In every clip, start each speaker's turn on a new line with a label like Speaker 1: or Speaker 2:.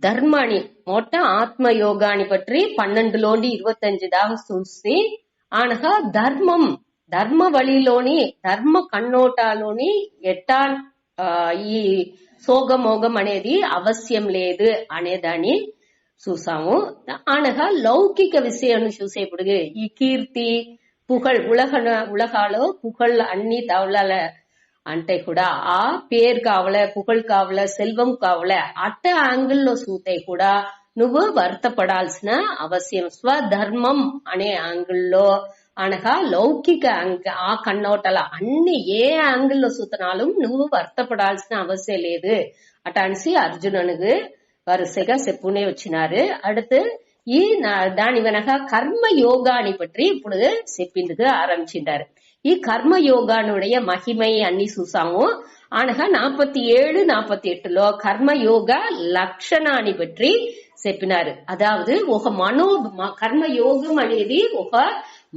Speaker 1: ధర్మాన్ని మొట్ట ఆత్మ యోగాన్ని పற்றி 12లోని 25 దాకా చూసి అనగా ధర్మ వழிలోని ధర్మ కన్నోటాలోని ఎట్టా ఈ సోగమోగం అనేది అవశ్యం లేదు అనేదాన్ని చూసాము. అనగా లౌకిక విషయాన్ని చూసేప్పుడు ఈ కీర్తి పుகழ் உலகாలో புகழ் అన్ని తవలాల అంటే కూడా ఆ పేరు కావాల పుகழ் కావాల సెల్వం కావాల అట్ట యాంగిల్లో చూతే కూడా నువ్వు వర్తపడాల్సిన అవశ్యం స్వధర్మం అనే యాంగిల్లో అనగా లౌకిక ఆ కన్నోటల అన్ని ఏ యాంగిల్లో చూతనాலும் నువ్వు వర్తపడాల్సిన అవశ్యం లేదు అటాన్సి అర్జునునికి వరుసగా చెప్పునే వచ్చినారు. அடுத்து ఈ దాని వెనక కర్మ యోగాని పற்றி ఇప్పుడు చెప్పిందుకు ఆరంభించారు. ఈ కర్మ యోగానుடைய మహిమై అన్ని చూసాము. అనగా 47, 48లో కర్మయోగ లక్షణాన్ని పற்றி చెప్పినారు. అదావదు ఒక కర్మయోగం అనేది ఒక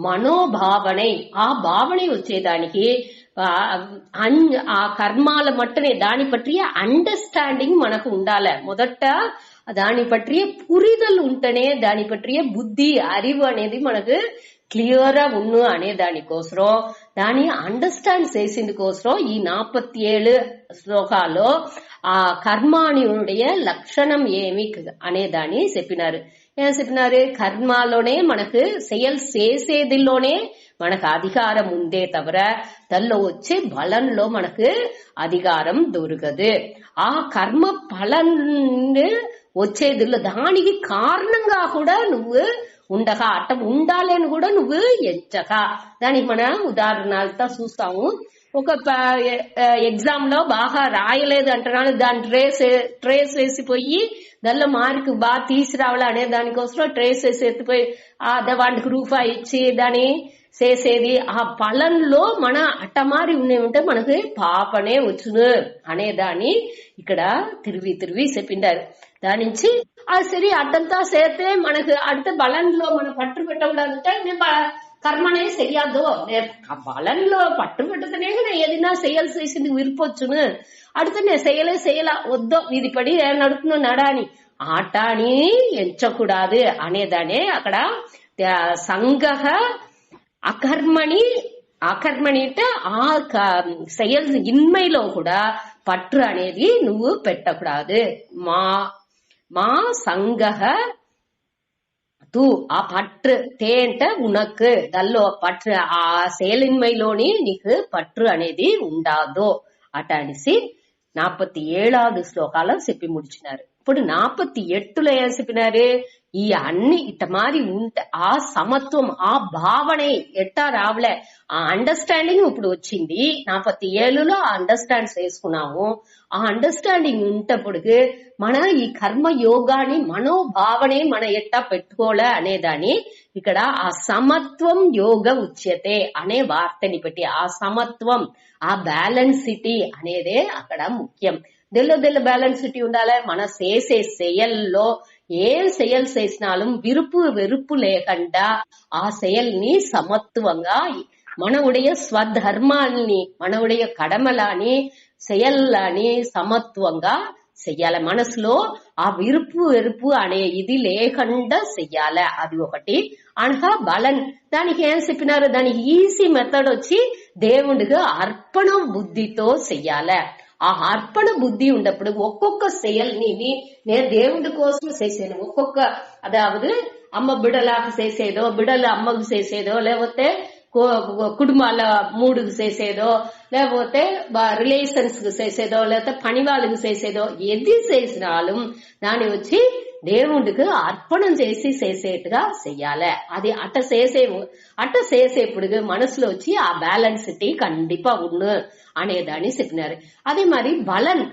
Speaker 1: మనోభావனை. ఆ భావனை వచ్చేదానికి ఆ కర్మాల మట్టునే దాని పற்றிய అండర్స్టాండింగ్ మనకు ఉండాలి. మొదట దాని పற்றிய పురిదల్ ఉంటేనే దాని పற்றிய బుద్ధి அறிவு అనేది మనకు క్లియర్ గా ఉన్ను అనే దానికోసం దాని అండర్స్టాండ్ చేసేందుకోసం ఈ 47 శ్లోకాల్లో ఆ కర్మానియుடைய లక్షణం ఏమి అనే దాన్ని చెప్పినారు. ఏం చెప్పినారు? కర్మాలోనే మనకు செயல் చేసేదిలోనే మనకు అధికారం ఉందే తవిర దానిలో వచ్చే బలంలో మనకు అధికారం దొరకదు. ఆ కర్మ ఫలం వచ్చేదిలో దానికి కారణంగా కూడా నువ్వు ఉండగా అట్ట ఉండాలి అని కూడా నువ్వు ఎంచక దానికి మన ఉదాహరణలతో చూస్తాము. ఒక ఎగ్జామ్ లో బాగా రాయలేదు అంటున్నాను, దాని ట్రేస్ వేసిపోయి దానిలో మార్క్ బాగా తీసుకురావాలి అనే దానికోసం ట్రేస్ వేసి ఎత్తిపోయి వాటికి రూపాయి ఇచ్చి దాని చేసేది ఆ ఫలంలో మన అట్టమారి ఉంటే మనకు పాపనే వచ్చును అనే దాన్ని ఇక్కడ తిరిగి చెప్పిండారు. దాని నుంచి సరి అడ్డంతా చేస్తే మనకు அடுத்த பலன்లో మన పట్టు పెట్టకూడదంటే మేము కర్మనే చెయ్యద్దు, బలంలో పట్టు పెట్టుతనే ఏదైనా செயல் చేసింది విరిపొచ్చును, அடுத்து నేను செய்யல వద్దో విధిపడి నడుపును నడాని ఆటాని ఎంచకూడదు అనేదానే అక్కడ సంగహ అకర్మణి అంటే ఆ செயல் ఇన్మైలో కూడా పట్టు అనేది నువ్వు పెట్టకూడదు. మా సంగహ తూ ఆ పట్టు తేంట ఉనకు దల్లో పట్టు ఆ செயலின்மைలోని నీకు పట్టు అనేది ఉండదు అట అనేసి 47వ శ్లోకాలో చెప్పి ముడిచినారు. ఇప్పుడు 48లో ఏం చెప్పినారు? ఈ అన్ని ఇట్ట మారి ఉంటే ఆ సమత్వం ఆ భావన ఎట్టా రావలే ఆ అండర్స్టాండింగ్ ఇప్పుడు వచ్చింది. 47లో ఆ అండర్స్టాండ్ చేసుకున్నాము. ఆ అండర్స్టాండింగ్ ఉంటప్పుడు మన ఈ కర్మ యోగాన్ని మనోభావనే మన ఎట్టా పెట్టుకోలే అనేదాన్ని ఇక్కడ ఆ సమత్వం యోగ ఉచ్యతే అనే వార్తని పెట్టి ఆ సమత్వం ఆ బ్యాలెన్సిటీ అనేదే అక్కడ ముఖ్యం. దెల్ల బ్యాలెన్సిటీ ఉండాలి. మన చేసే செயల్లో ఏం செயல் చేసినాலும் విరుపు వెరుపు లేకుండా ఆ செயల్ని సమత్వంగా మనవుடைய స్వధర్మాన్ని మనవుடைய కడమలాని செயల్లాని సమత్వంగా చెయ్యాలి. మనసులో ఆ విరుపు వెరుపు అనే ఇది లేకుండా చెయ్యాలి. అది ఒకటి. అనగా బలం దానికి ఏం చెప్పినారు? దానికి ఈజీ మెథడ్ వచ్చి దేవుడికి అర్పణ బుద్ధితో చెయ్యాలి. ఆ అర్పణ బుద్ధి ఉన్నప్పుడు ఒక్కొక్క செயల్ని నేను దేవుడి కోసం చేసేది ఒక్కొక్క అదావదు అమ్మ బిడలాకు చేసేదో బిడల అమ్మకు చేసేదో లేకపోతే కుటుంబాల మూడుకు చేసేదో లేకపోతే రిలేషన్స్ కు చేసేదో లేకపోతే పని వాళ్ళకు చేసేదో ఎది చేసినాலும் దాన్ని వచ్చి దేవుడికి అర్పణం చేసి చేసేట్టుగా చెయ్యాలి. అది అట్ట చేసేప్పుడు మనసులో వచ్చి ఆ బ్యాలెన్సిటీ కండిపా ఉన్ను అనేదాన్ని చెప్పినారు. అదే మరి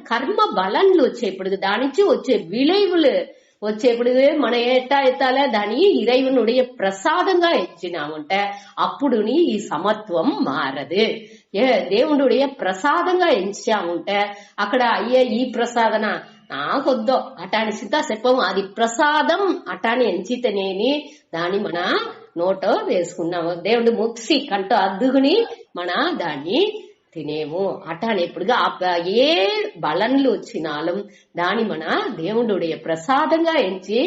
Speaker 1: కర్మ బలంలు వచ్చేప్పుడు దాని నుంచి వచ్చే విளைவுలు వచ్చేప్పుడు మన ఎత్తాలే దాని ఇరైవనుடைய ప్రసాదంగా ఇచ్చినామంటే అప్పుడు ఈ సమత్వం మారదు. దేవుడుடைய ప్రసాదంగా ఎంచాముంటే అక్కడ అయ్యే ఈ ప్రసాదన నాకొద్దో అటాని సిద్ధ చెప్పము. అది ప్రసాదం అటాని ఎంచితేనేని దాన్ని మన నోట వేసుకున్నాము. దేవుడు ముక్సి కంట అద్దుకుని మన దాన్ని తినేము అటానేప్పుడుగా ఏ బలన్లు వచ్చినాலும் దాని మన దేవుడుடைய ప్రసాదంగా ఎంచి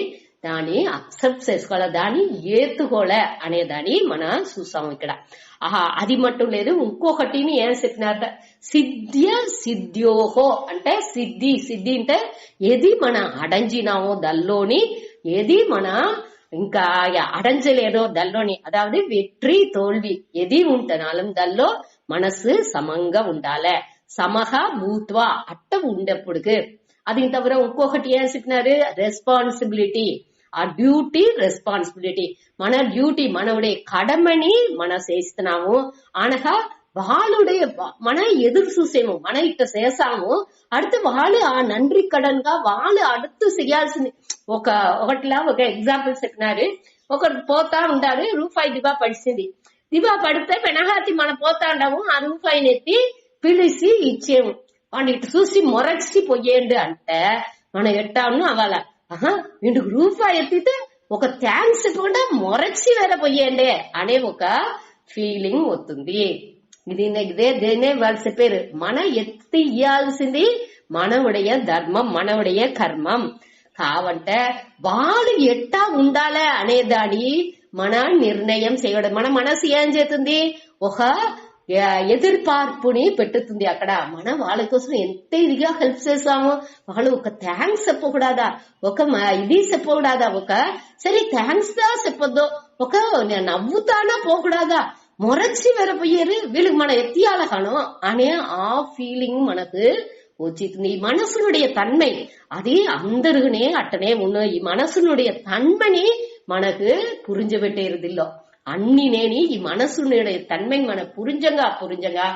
Speaker 1: దాన్ని అక్సెప్ట్ చేసుకోవాలి, దాన్ని ఏతుకోలే అనేదాన్ని మనం చూసాము ఇక్కడ. అది మట్టు లేదు, ఇంకొకటిని ఏం చెప్పినారట, సిద్ధ్య సిద్ధ్యోహో అంటే సిద్ధి అంటే ఏది మన అడంజినామో దల్లోని, ఏది మన ఇంకా అడంజలేదో దల్లోని, అదావది వెట్రి తోల్వి ఎది ఉంటనాலும் దల్లో మనసు సమంగా ఉండాలి, సమహ భూత్వా అట్ట ఉండేప్పుడుకు. అది తவிர ఇంకొకటి ఏం చెప్పినారు, రెస్పాన్సిబిలిటీ, ఆ డ్యూటీ రెస్పాన్సిబిలిటీ, మన డ్యూటీ మనవుడే கடமைని మనం చేస్తున్నాము అనగా వాళ్ళుடைய మన ఎదురు చూసేము, మన ఇట్ట చేసాము அடுத்து వాళ్ళు ఆ నండ్రి కడన్గా వాళ్ళు அடுத்து చేయాల్సింది. ఒకటిలా ఒక ఎగ్జాంపుల్ చెప్పినారు, ఒకరు పోతా ఉండారు, రూపాయి దిబా పడిసింది, దిబా పడితే పెనహాతి మనం పోతా ఉండము, ఆ రూపాయిని ఎత్తి పిలిచి ఇచ్చేము, వాడిని ఇటు చూసి మొరచి పోయేండు అంటే మనం ఎట్టాను అవాల, వీడికి రూపాయి ఎత్తితే ఒక థ్యాంక్స్ ఇవ్వకుండా మొరచి వేర పోయేండే అనే ఒక ఫీలింగ్ వస్తుంది. ఇదే వాళ్ళు చెప్పారు, మన ఎత్తి ఇయ్యాల్సింది మనవుடைய ధర్మం, మనవుடைய కర్మం కావంటే వాళ్ళు ఎట్టా ఉండాలి అనేదాన్ని మన నిర్ణయం చేయడం. మన మనసు ఏం చేస్తుంది, ఒక ఎదుర్పార్పుని పెట్టుతుంది అక్కడ. మనం వాళ్ళ కోసం ఎంత ఇదిగా హెల్ప్ చేసాము, వాళ్ళు ఒక థ్యాంక్స్ చెప్పకూడదా, ఒక ఇది చెప్పకూడదా, ఒక సరే థ్యాంక్స్ దా చెప్పొద్దు, ఒక నవ్వుతానా పోకూడదా, మొరచి వెరపోయేరు వీళ్ళకి మన ఎత్తియాల కాను అనే ఆ ఫీలింగ్ మనకు వచ్చింది. ఈ మనసునుடைய தன்மை అది అందరునే అట్టనే ఉన్న ఈ మనసునుடைய தன்மைని మనకు పురించబెట్టేరుదిల్లో అన్ని నేని ఈ మనసునుடைய தன்மை మన పురింజంగా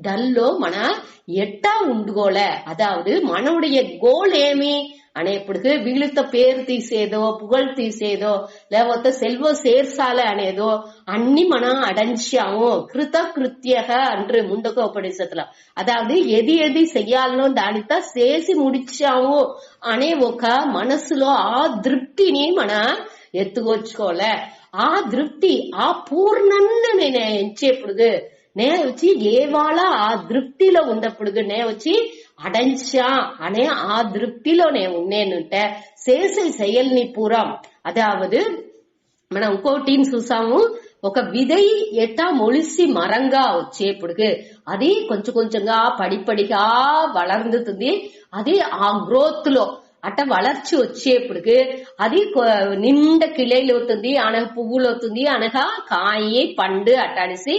Speaker 1: దల్లో మన ఎట్టా ఉండుకోలే, అదావదు మనవుடைய గోల్ ఏమి అనేప్పటికి వీళ్ళతో పేరు తీసేదో పుగళ్ తీసేదో లేకపోతే సెల్వ சேர்சால అనేదో అన్ని మనం అడంచాము. కృతకృత్య అంటే ముందుకు ఉపదేశத்துல అదావదు ఎది చెయ్యాలనో దానితో చేసి ముడిచాము అనే ఒక మనసులో ఆ దృప్తిని మన ఎత్తుకొచ్చుకోలే. ఆ దృప్తి ఆ పూర్ణాన్ని నేను ఎంచేప్పుడు నే వచ్చి ఏవాళ ఆ దృప్తిలో ఉన్నప్పుడు నే వచ్చి అడంచా అనే ఆ దృప్తిలో నేను ఉన్నేనుంటే చేసే செயல்ని పూరం. అదావదు మనం ఇంకోటిని చూసాము, ఒక విதை ఎట్టా మొలిసి మరంగా వచ్చేప్పుడు అది కొంచెంగా పడిపడిగా వளர்ந்துతుంది. అది ఆ గ్రోత్ లో అట్ట వளர்ச்சி వచ్చేప్పుడు అది నిండ కిళైలు అవుతుంది, అనగ పువ్వులు అవుతుంది, అనగా కాయి పండు అట్టడిసి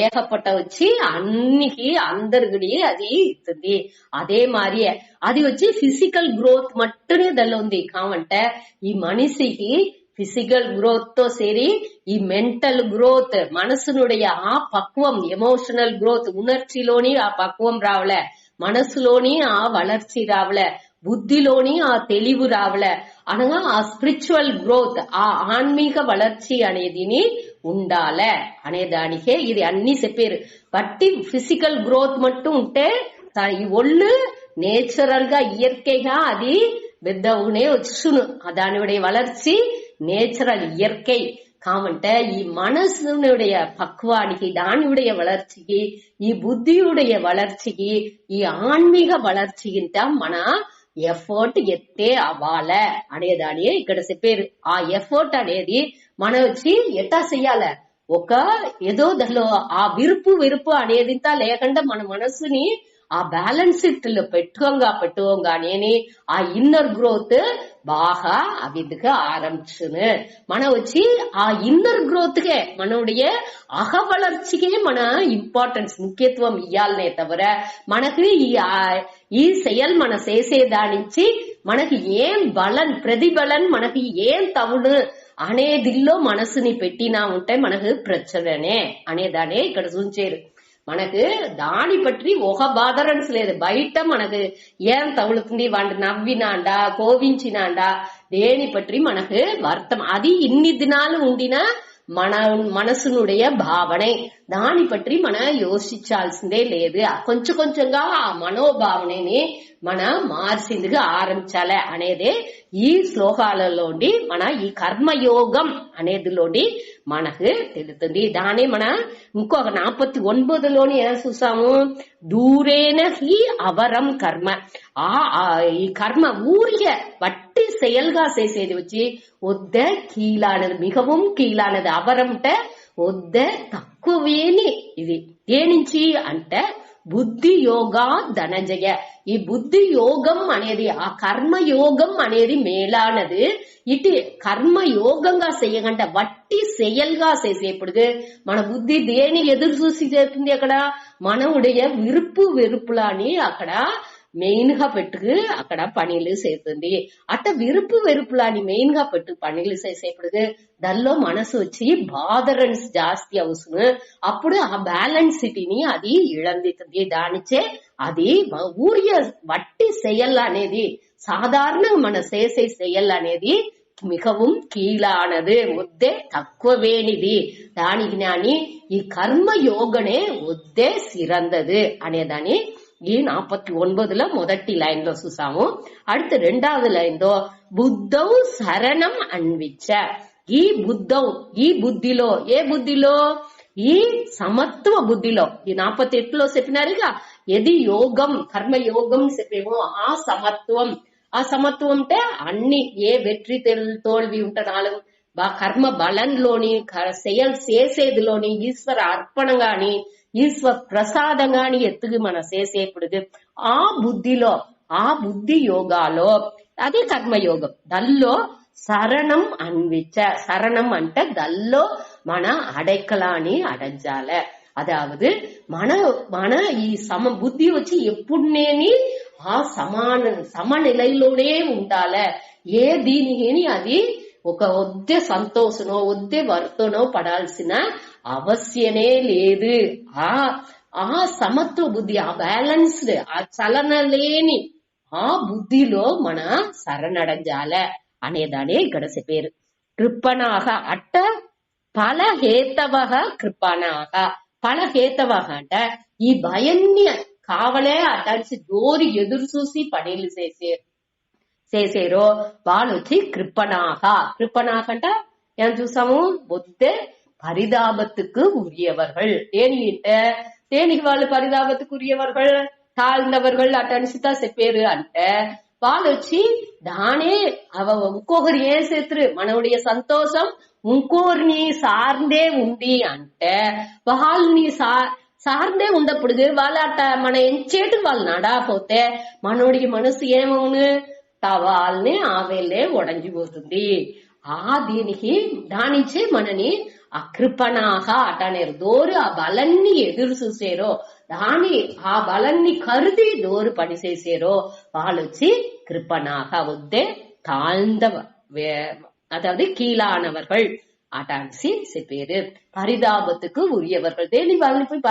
Speaker 1: ఏకపట్ట వచ్చి అన్నికి అందరికి అది ఇస్తుంది. అదే మారి అది వచ్చి ఫిజికల్ గ్రోత్ మట్టునే దల్లో ఉంది. కావంటే ఈ మనిషికి ఫిజికల్ గ్రోత్ తో సేరి ఈ మెంటల్ గ్రోత్, మనసునుடைய ఆ పక్వం, ఎమోషనల్ గ్రోత్, ఉணர்ச்சிలోని ఆ పక్వం రావలే, మనసులోని ఆ వளர்ச்சி రావలే, బుద్ధిలోని ఆ తెలివి రావలే అనగా ఆ స్పిరిచువల్ గ్రోత్, ఆ ఆన్మీక వளர்ச்சி అనేదిని ఉండాలే అనేదానికే ఇది అన్ని చెప్పారు. బట్టి ఫిజికల్ గ్రోత్ మట్టు ఉంటే ఈ ఒళ్ళు నేచురల్ గా ఇయற்கைగా అది పెద్దవునే వచ్చును, దానిuடைய வளர்ச்சி நேச்சுரல் இயற்கை కావంటే ఈ మనసునుடைய పక్వానికి, దానిuடைய வளர்ச்சிకి, ఈ బుద్ధియుடைய வளர்ச்சிకి, ఈ ఆన్మీక వளர்ச்சிకింత మన ఎఫర్ట్ ఎత్తే అవ్వాలే అనేదాని ఇక్కడ చెప్పారు. ఆ ఎఫర్ట్ అనేది మనం వచ్చి ఎట్టా చెయ్యాలి, ఒక ఏదో దానిలో ఆ విరుపు అనేది లేకుండా మన మనసుని ఆ బ్యాలెన్స్ లో పెట్టుకోగానే ఆ ఇన్నర్ గ్రోత్ బాగా అవిదిగా ఆరంభించును. మన వచ్చి ఆ ఇన్నర్ గ్రోత్ కే మనుடைய అహ వளர்ச்சிకే మన ఇంపార్టెన్స్ ముఖ్యత్వం ఇయ్యాలనే తవిర మనకి ఈ செயல் మన చేసేదానించి మనకి ఏం బలన్ ప్రతిబలన్ మనకి ఏం తవుడు అనేదిల్లో మనసుని పెట్టినా ఉంటే మనకు ప్రచననే అనేదానే ఇక్కడ చూంచారు. మనకు దాని పట్టి ఒక బాధరన్స్ లేదు, బయట మనకు ఏం తగులుతుంది, వాడి నవ్వినాండా కోవించినాండా దేని పట్టి మనకు వర్తం. అది ఇన్ని దినాలు ఉండిన మన మనసునుடைய భావனை. దాని పற்றி మన యోచించాల్సిందే లేదు. కొంచెం కొంచెంగా ఆ మనోభావనని మన మార్చిందిగా ఆరంభించాలి అనేదే ఈ శ్లోకాలలోని మన ఈ కర్మయోగం అనేదిలోని మనకు తెలుస్తుంది. దాని మన ఇంకొక 49లోని ఏం చూసాము, దూరేన హి అవరం కర్మ. ఈ కర్మ ఊరికే వట్టి செயல்கா చేసేది వచ్చి ఒద్ద కీలానది, మిகவும் కీలానది. అవరంటే ఒద్ద తక్కువేని. ఇది దేనించి అంటే బుద్ధి యోగా ధనంజయ. ఈ బుద్ధి యోగం అనేది, ఆ కర్మ యోగం అనేది మేలానది. ఇటు కర్మ యోగంగా చేయగంట వట్టి செயல்கா చేసేప్పుడు మన బుద్ధి దేని ఎదురు చూసి చేస్తుంది, అక్కడ మనవుடைய విరుపు వెరుపులని అక్కడ మెయిన్ గా పెట్టుకు అక్కడ పనులు చేస్తుంది. అట్ట విరుపు వెరుపులని మెయిన్ గా పెట్టు పనులు చేసేప్పుడు దానిలో మనసు వచ్చి బాదరన్స్ జాస్తి అవసరం. అప్పుడు ఆ బ్యాలెన్సిటీని అది ఇళందుతుంది. దానిచే అది ఊరియ వట్టి செயல் అనేది, సాధారణంగా మన చేసే செயல் అనేది మిகவும் కీలానది, ఒద్దే తక్కువేనిది. దానికి నాని ఈ కర్మ యోగనే ఒద్దే సిరందదు అనేదాన్ని ఈ 49లో మొదటి లైన్ లో చూసాము. அடுத்து 2வது లైన్ లో బుద్ధౌ శరణం అన్విచ్చ. ఈ బుద్ధౌ, ఈ బుద్ధిలో, ఏ బుద్ధిలో, ఈ సమత్వ బుద్ధిలో, ఈ 48లో చెప్పినారుగా ఎది యోగం కర్మయోగం చెప్పేమో ఆ సమత్వం. ఆ సమత్వం అంటే అన్ని ఏ వెట్రి తోల్వి ఉంటున్నాలు కర్మ బలంలోని செயல் చేసేదిలోని ఈశ్వర అర్పణ గాని ఈశ్వర ప్రసాదం గాని ఎత్తుకు మన చేసేప్పుడు ఆ బుద్ధిలో, ఆ బుద్ధి యోగాలో అది కర్మయోగం. దల్లో சரணம் அன்விச்ச. சரணம் అంటే దల్లో మన అడైకలాని అడజాల. అదావదు మన ఈ బుద్ధి వచ్చి ఎప్పుడునేని ఆ సమనిలైలోనే ఉండాల. ఏ దీనిని అది ఒక ఒద్దే సంతోషనో ఒద్దే వర్తనో పడాల్సిన అవశ్యమే లేదు. ఆ సమత్వ బుద్ధి, ఆ బ్యాలెన్స్డ్, ఆ చలన లేని ఆ బుద్ధిలో మన శరణడజాల అనేదానే ఇక్కడ చెప్పారు. కృపణాహ అట్ట ఫలహేతవ కృపణాహ. ఫలహేతవ అంటే ఈ భయాన్ని కావలే అటాల్సి జోరి ఎదురు చూసి పనులు చేసేరో వాళ్ళు వచ్చి కృపణాహ. కృపణాహ అంటే ఏం చూసాము, బొద్దే பரிதாபத்துக்கு உரியவர்கள். தேனிக்கு వాళ్ళు பரிதாபத்துக்கு உரியவர்கள், తాழ்ந்தவர்கள் అటనిసితా చెప్పారు అంటే వాళ్ళు వచ్చి దానే ఇంకొకరు ఏం చేతురు, మనవుடைய సంతోషం ఇంకోరిని సార్ందే ఉంది అంటే వాళ్ళని సార్ందే ఉండప్పుడు వాళ్ళ అట్ట మన ఎంచేటు వాళ్ళు నడాపోతే మనోడి మనసు ఏమవును, వాళ్ళని ఆవేళ్ళే ఉడంజిపోతుంది. ఆ దీనికి దానిచ్చే మనని అకృపణాహ అటనేరు. దోరు ఆ బలాన్ని ఎదురు చూసేరో, ఆ బలాన్ని కరుది దోరు పని చేసేరో వాళ్ళు వచ్చి కృపణాహ ఒద్దే తాழ்ந்த, அதாவது கீழானவர்கள் அட்டான்சி చెప్పారు. పరిதாபத்துக்கு ఉరియవర్గల్. దేని వాళ్ళని పోయి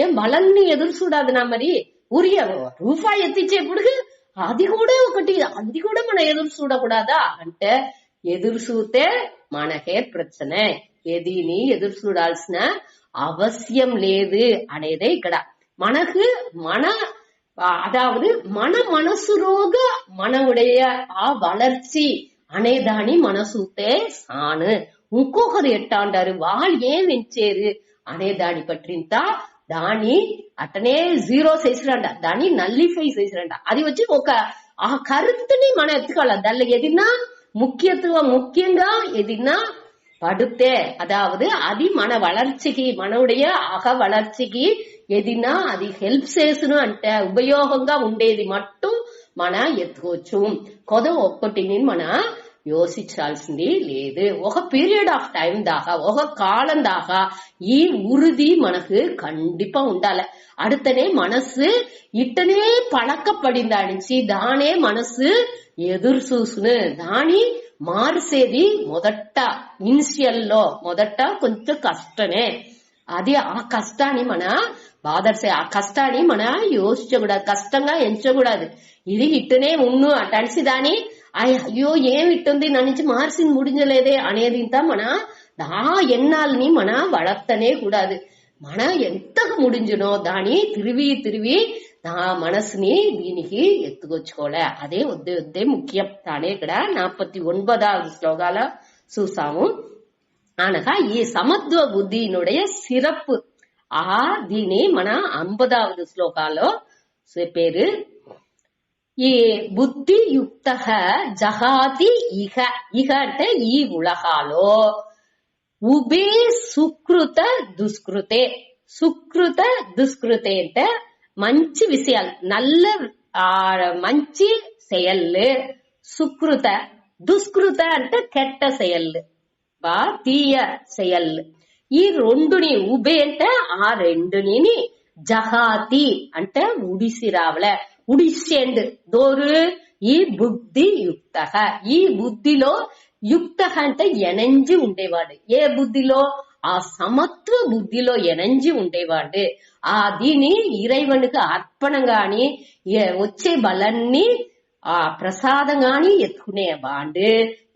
Speaker 1: ఏం బలాన్ని ఎదురు చూడాదునా మరి, ఉరియ రూపాయి ఎత్తిచ్చేప్పుడు అది కూడా ఒకటి, అది కూడా మనం ఎదురు చూడకూడదా అంటే ఎదురు చూస్తే మనకే ప్రశ్న. ఏదిని ఎదురు చూడాల్సిన అవసరం లేదు అనేదే ఇక్కడ మనకు அதாவது మన మనసులోగా మనవుடைய ఆ వளர்ச்சி అనేదాని మనసుతే సాను. ఇంకొకరు ఎట్టా అంటారు, వాళ్ళు ఏం ఎంచారు అనే దాని పట్టింత దాన్ని అట్టనే జీరో చేసిరంట, దాన్ని నల్లిఫై చేసిరంట. అది వచ్చి ఒక ఆ కరుతుని మనం ఎత్తుకోవాలి. దానిలో ఏదిన్నా ముఖ్యంగా ఏదిన్నా పడితే అదావదు అది మన వளர்ச்சிకి, మనవుடைய అహ వளர்ச்சிకి ఏదిన్నా అది హెల్ప్ చేస్తును అంటే ఉపయోగంగా ఉండేది మట్టు మన ఎత్తుకోవచ్చు. ఒక్కటిని మన யோசிச்சால்సింది లేదు. ఒక పీరియడ్ ఆఫ్ టైం దాకా, ఒక కాలం దాకా ఈ ఉరుది మనకు కండిపా ఉండాలి. அடுத்தனே మనసు ఇట్టనే పడకపడిందానించి దానే మనసు ఎదురు చూసును. దాని మార్చేది మొదట ఇనిషియల్లో మొదట కొంచెం కష్టమే. అది ఆ కష్టాన్ని మన బాధర్సే, ఆ కష్టాన్ని మన యోచించకూడదు, కష్టంగా ఎంచకూడదు. ఇది ఇట్టనే ఉన్ను అటనిసి దాని అయ్యో ఏమి ఇట్టుంది నా నుంచి మార్చింది ముడించలేదే అనేది ఇంత మన ఆ ఎన్నాళ్ళని మన వళర్తనే కూడదు. మన ఎంతకు ముడించునో దాని తిరివి తిరివి నా మనసుని దీనికి ఎత్తుకొచ్చుకోలే. అదే ఒద్దే ముఖ్యం. తానే ఇక్కడ 49వ శ్లోకాల చూసాము. అనగా ఈ సమత్వ బుద్ధినుடைய సిరప్ దీని మన 50వ శ్లోకాలో చెప్పారు. ఈ బుద్ధి యుక్త జహాతి ఇహ. ఇహ అంటే ఈ ఉలగాలో ఉబే సుకృత దుష్కృతే. సుకృత దుష్కృతే అంటే మంచి విషయాలు, నల్ల మంచి செயல்லு. సుకృత దుష్కృత అంటే కెట్ట செயல்லு, తీయ செயல்லு. ఈ రెండుని ఉబే అంటే ఆ రెండుని జహాతి అంటే ఉడిసి రావలే, ఉడిసేండు దోరు ఈ బుద్ధి యుక్త. ఈ బుద్ధిలో యుక్త అంటే ఎనంజి ఉండేవాడు. ఏ బుద్ధిలో? ఆ సమత్వ బుద్ధిలో ఎనంజి ఉండేవాడు. దీని ఇరైవనుకు అర్పణం గాని వచ్చే బలాన్ని ప్రసాదం గాని ఎత్తుకునేవాడు.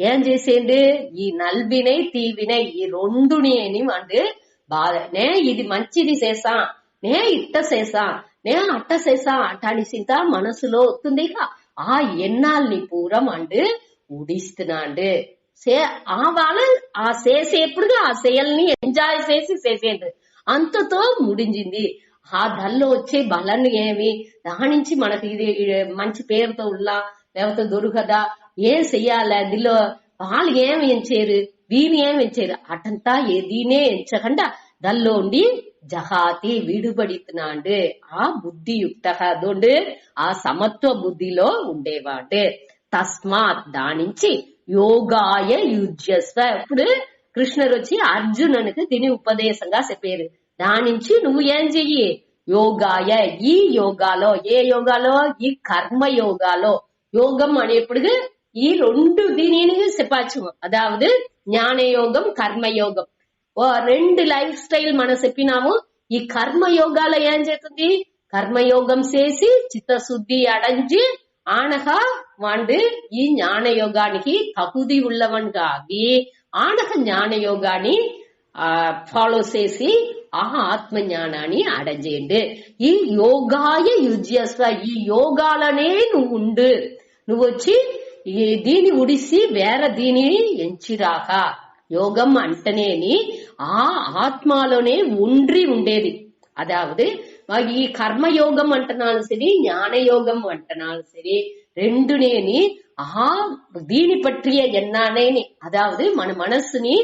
Speaker 1: ఏం చేసేండు? ఈ నల్బినై తీవినై ఈ రెండుని వాడు నే ఇది మంచిది చేసా, నే ఇట్ట చేసా, నే అట్ట చేసా అటాని సింత మనసులో వస్తుంది. ఎన్నాళ్ళని పూరం అండు ఉడిస్తున్నాడు. వాళ్ళు చేసేప్పుడు ఆ செயల్ని ఎంజాయ్ చేసేది అంతతో ముడించింది. దానిలో వచ్చే బలాన్ని ఏమి, దాని నుంచి మనకి ఇది మంచి పేరుతో ఉల్లా లేకపోతే దొరుకదా, ఏం చెయ్యాలి, దీనిలో వాళ్ళు ఏమి ఎంచారు, దీని ఏమి ఎంచారు అటంతా దీనే ఎంచకుండా దానిలో ఉండి జహాతి విడుబడితున్నాడు. ఆ బుద్ధి యుక్త అదోండు ఆ సమత్వ బుద్ధిలో ఉండేవాడు. తస్మాత్ దానించి యోగాయ యుజ్యస్వ. ఇప్పుడు కృష్ణుడు వచ్చి అర్జునునికి దీని ఉపదేశంగా చెప్పారు. దానించి నువ్వు ఏం చెయ్యి? యోగాయ, ఈ యోగాలో. ఏ యోగాలో? ఈ కర్మ యోగాలో. యోగం అనేప్పుడు ఈ రెండు దీనిని చెప్పచ్చు. అదావదు జ్ఞానయోగం, కర్మయోగం. రెండు లైఫ్ స్టైల్ మనం చెప్పినాము. ఈ కర్మయోగాలో ఏం చేస్తుంది? కర్మయోగం చేసి చిత్తశుద్ధి అడంజి ఆనగా వాడు ఈ జ్ఞానయోగానికి తగుది ఉన్నవన్గా అవి ఆనక జ్ఞానయోగాన్ని ఫాలో చేసి ఆత్మ జ్ఞానాన్ని అడజేయండి. ఈ యోగాయ యుజ్యస్వ. ఈ యోగాలనే నువ్వు ఉండు. నువ్వు వచ్చి దీని ఉడిసి వేరే దీని ఎంచిరాక. యోగం అంటనేని ఆత్మలోనే ఉండ్రి ఉండేది. అదావదు ఈ కర్మయోగం అంటున్నాను సరి, జ్ఞానయోగం అంటున్నాను సరి, రెండునేని దీని పற்றிய ఎన్నానేని. అదావదు మన మనస్సుని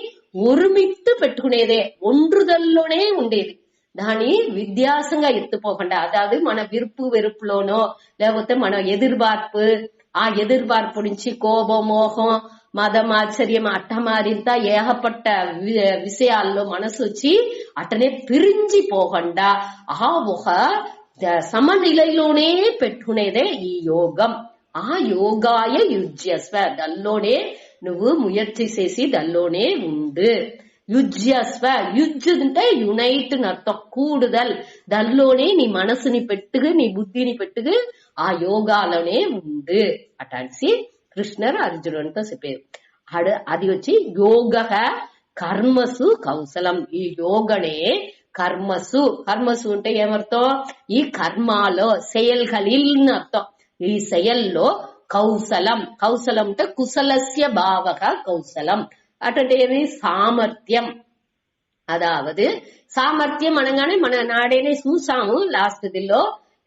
Speaker 1: ఒరుమిత్తు పెట్టుకునేదే, ఒండ్రుదల్లోనే ఉండేది. దాని విధ్యాసంగా ఎత్తుపోకుండా, అదావదు మన విరుపు వెరుపులోనో లేకపోతే మన ఎదుర్బార్పు, ఆ ఎదుర్బార్పు నుంచి కోపం, మోహం, మదం, ఆశ్చర్యం అట్టమారింత ఏహపట్ట విషయాల్లో మనసు వచ్చి అటనే పిరించి పోకుండా ఒక సమనిలలోనే పెట్టుకునేదే ఈ యోగం. ఆ యోగాయ యుజ్యస్వ. దల్లోనే నువ్వు ముయర్చి చేసి దల్లోనే ఉండు. యుజ్యస్వ. యుజ్ అంటే యునైట్ అర్థం, కూడుదల్. దల్లోనే నీ మనసుని పెట్టుకు, నీ బుద్ధిని పెట్టుకు ఆ యోగాలోనే ఉండు అటాన్సి కృష్ణర్ అర్జునునితో చెప్పారు. అది వచ్చి యోగ కర్మసు కౌశలం. ఈ యోగనే కర్మసు. కర్మసు అంటే ఏమర్థం? ఈ కర్మాలో செயல்களில் అర్థం. ఈ செயల్లో కౌశలం. కౌశలం అంటే కుశలస్య భావక కౌశలం. అటంటే ఏమి? సామర్థ్యం. అదావదు సామర్థ్యం అనగానే మన నాడేనే చూసాము. లాస్ట్ దిల్లో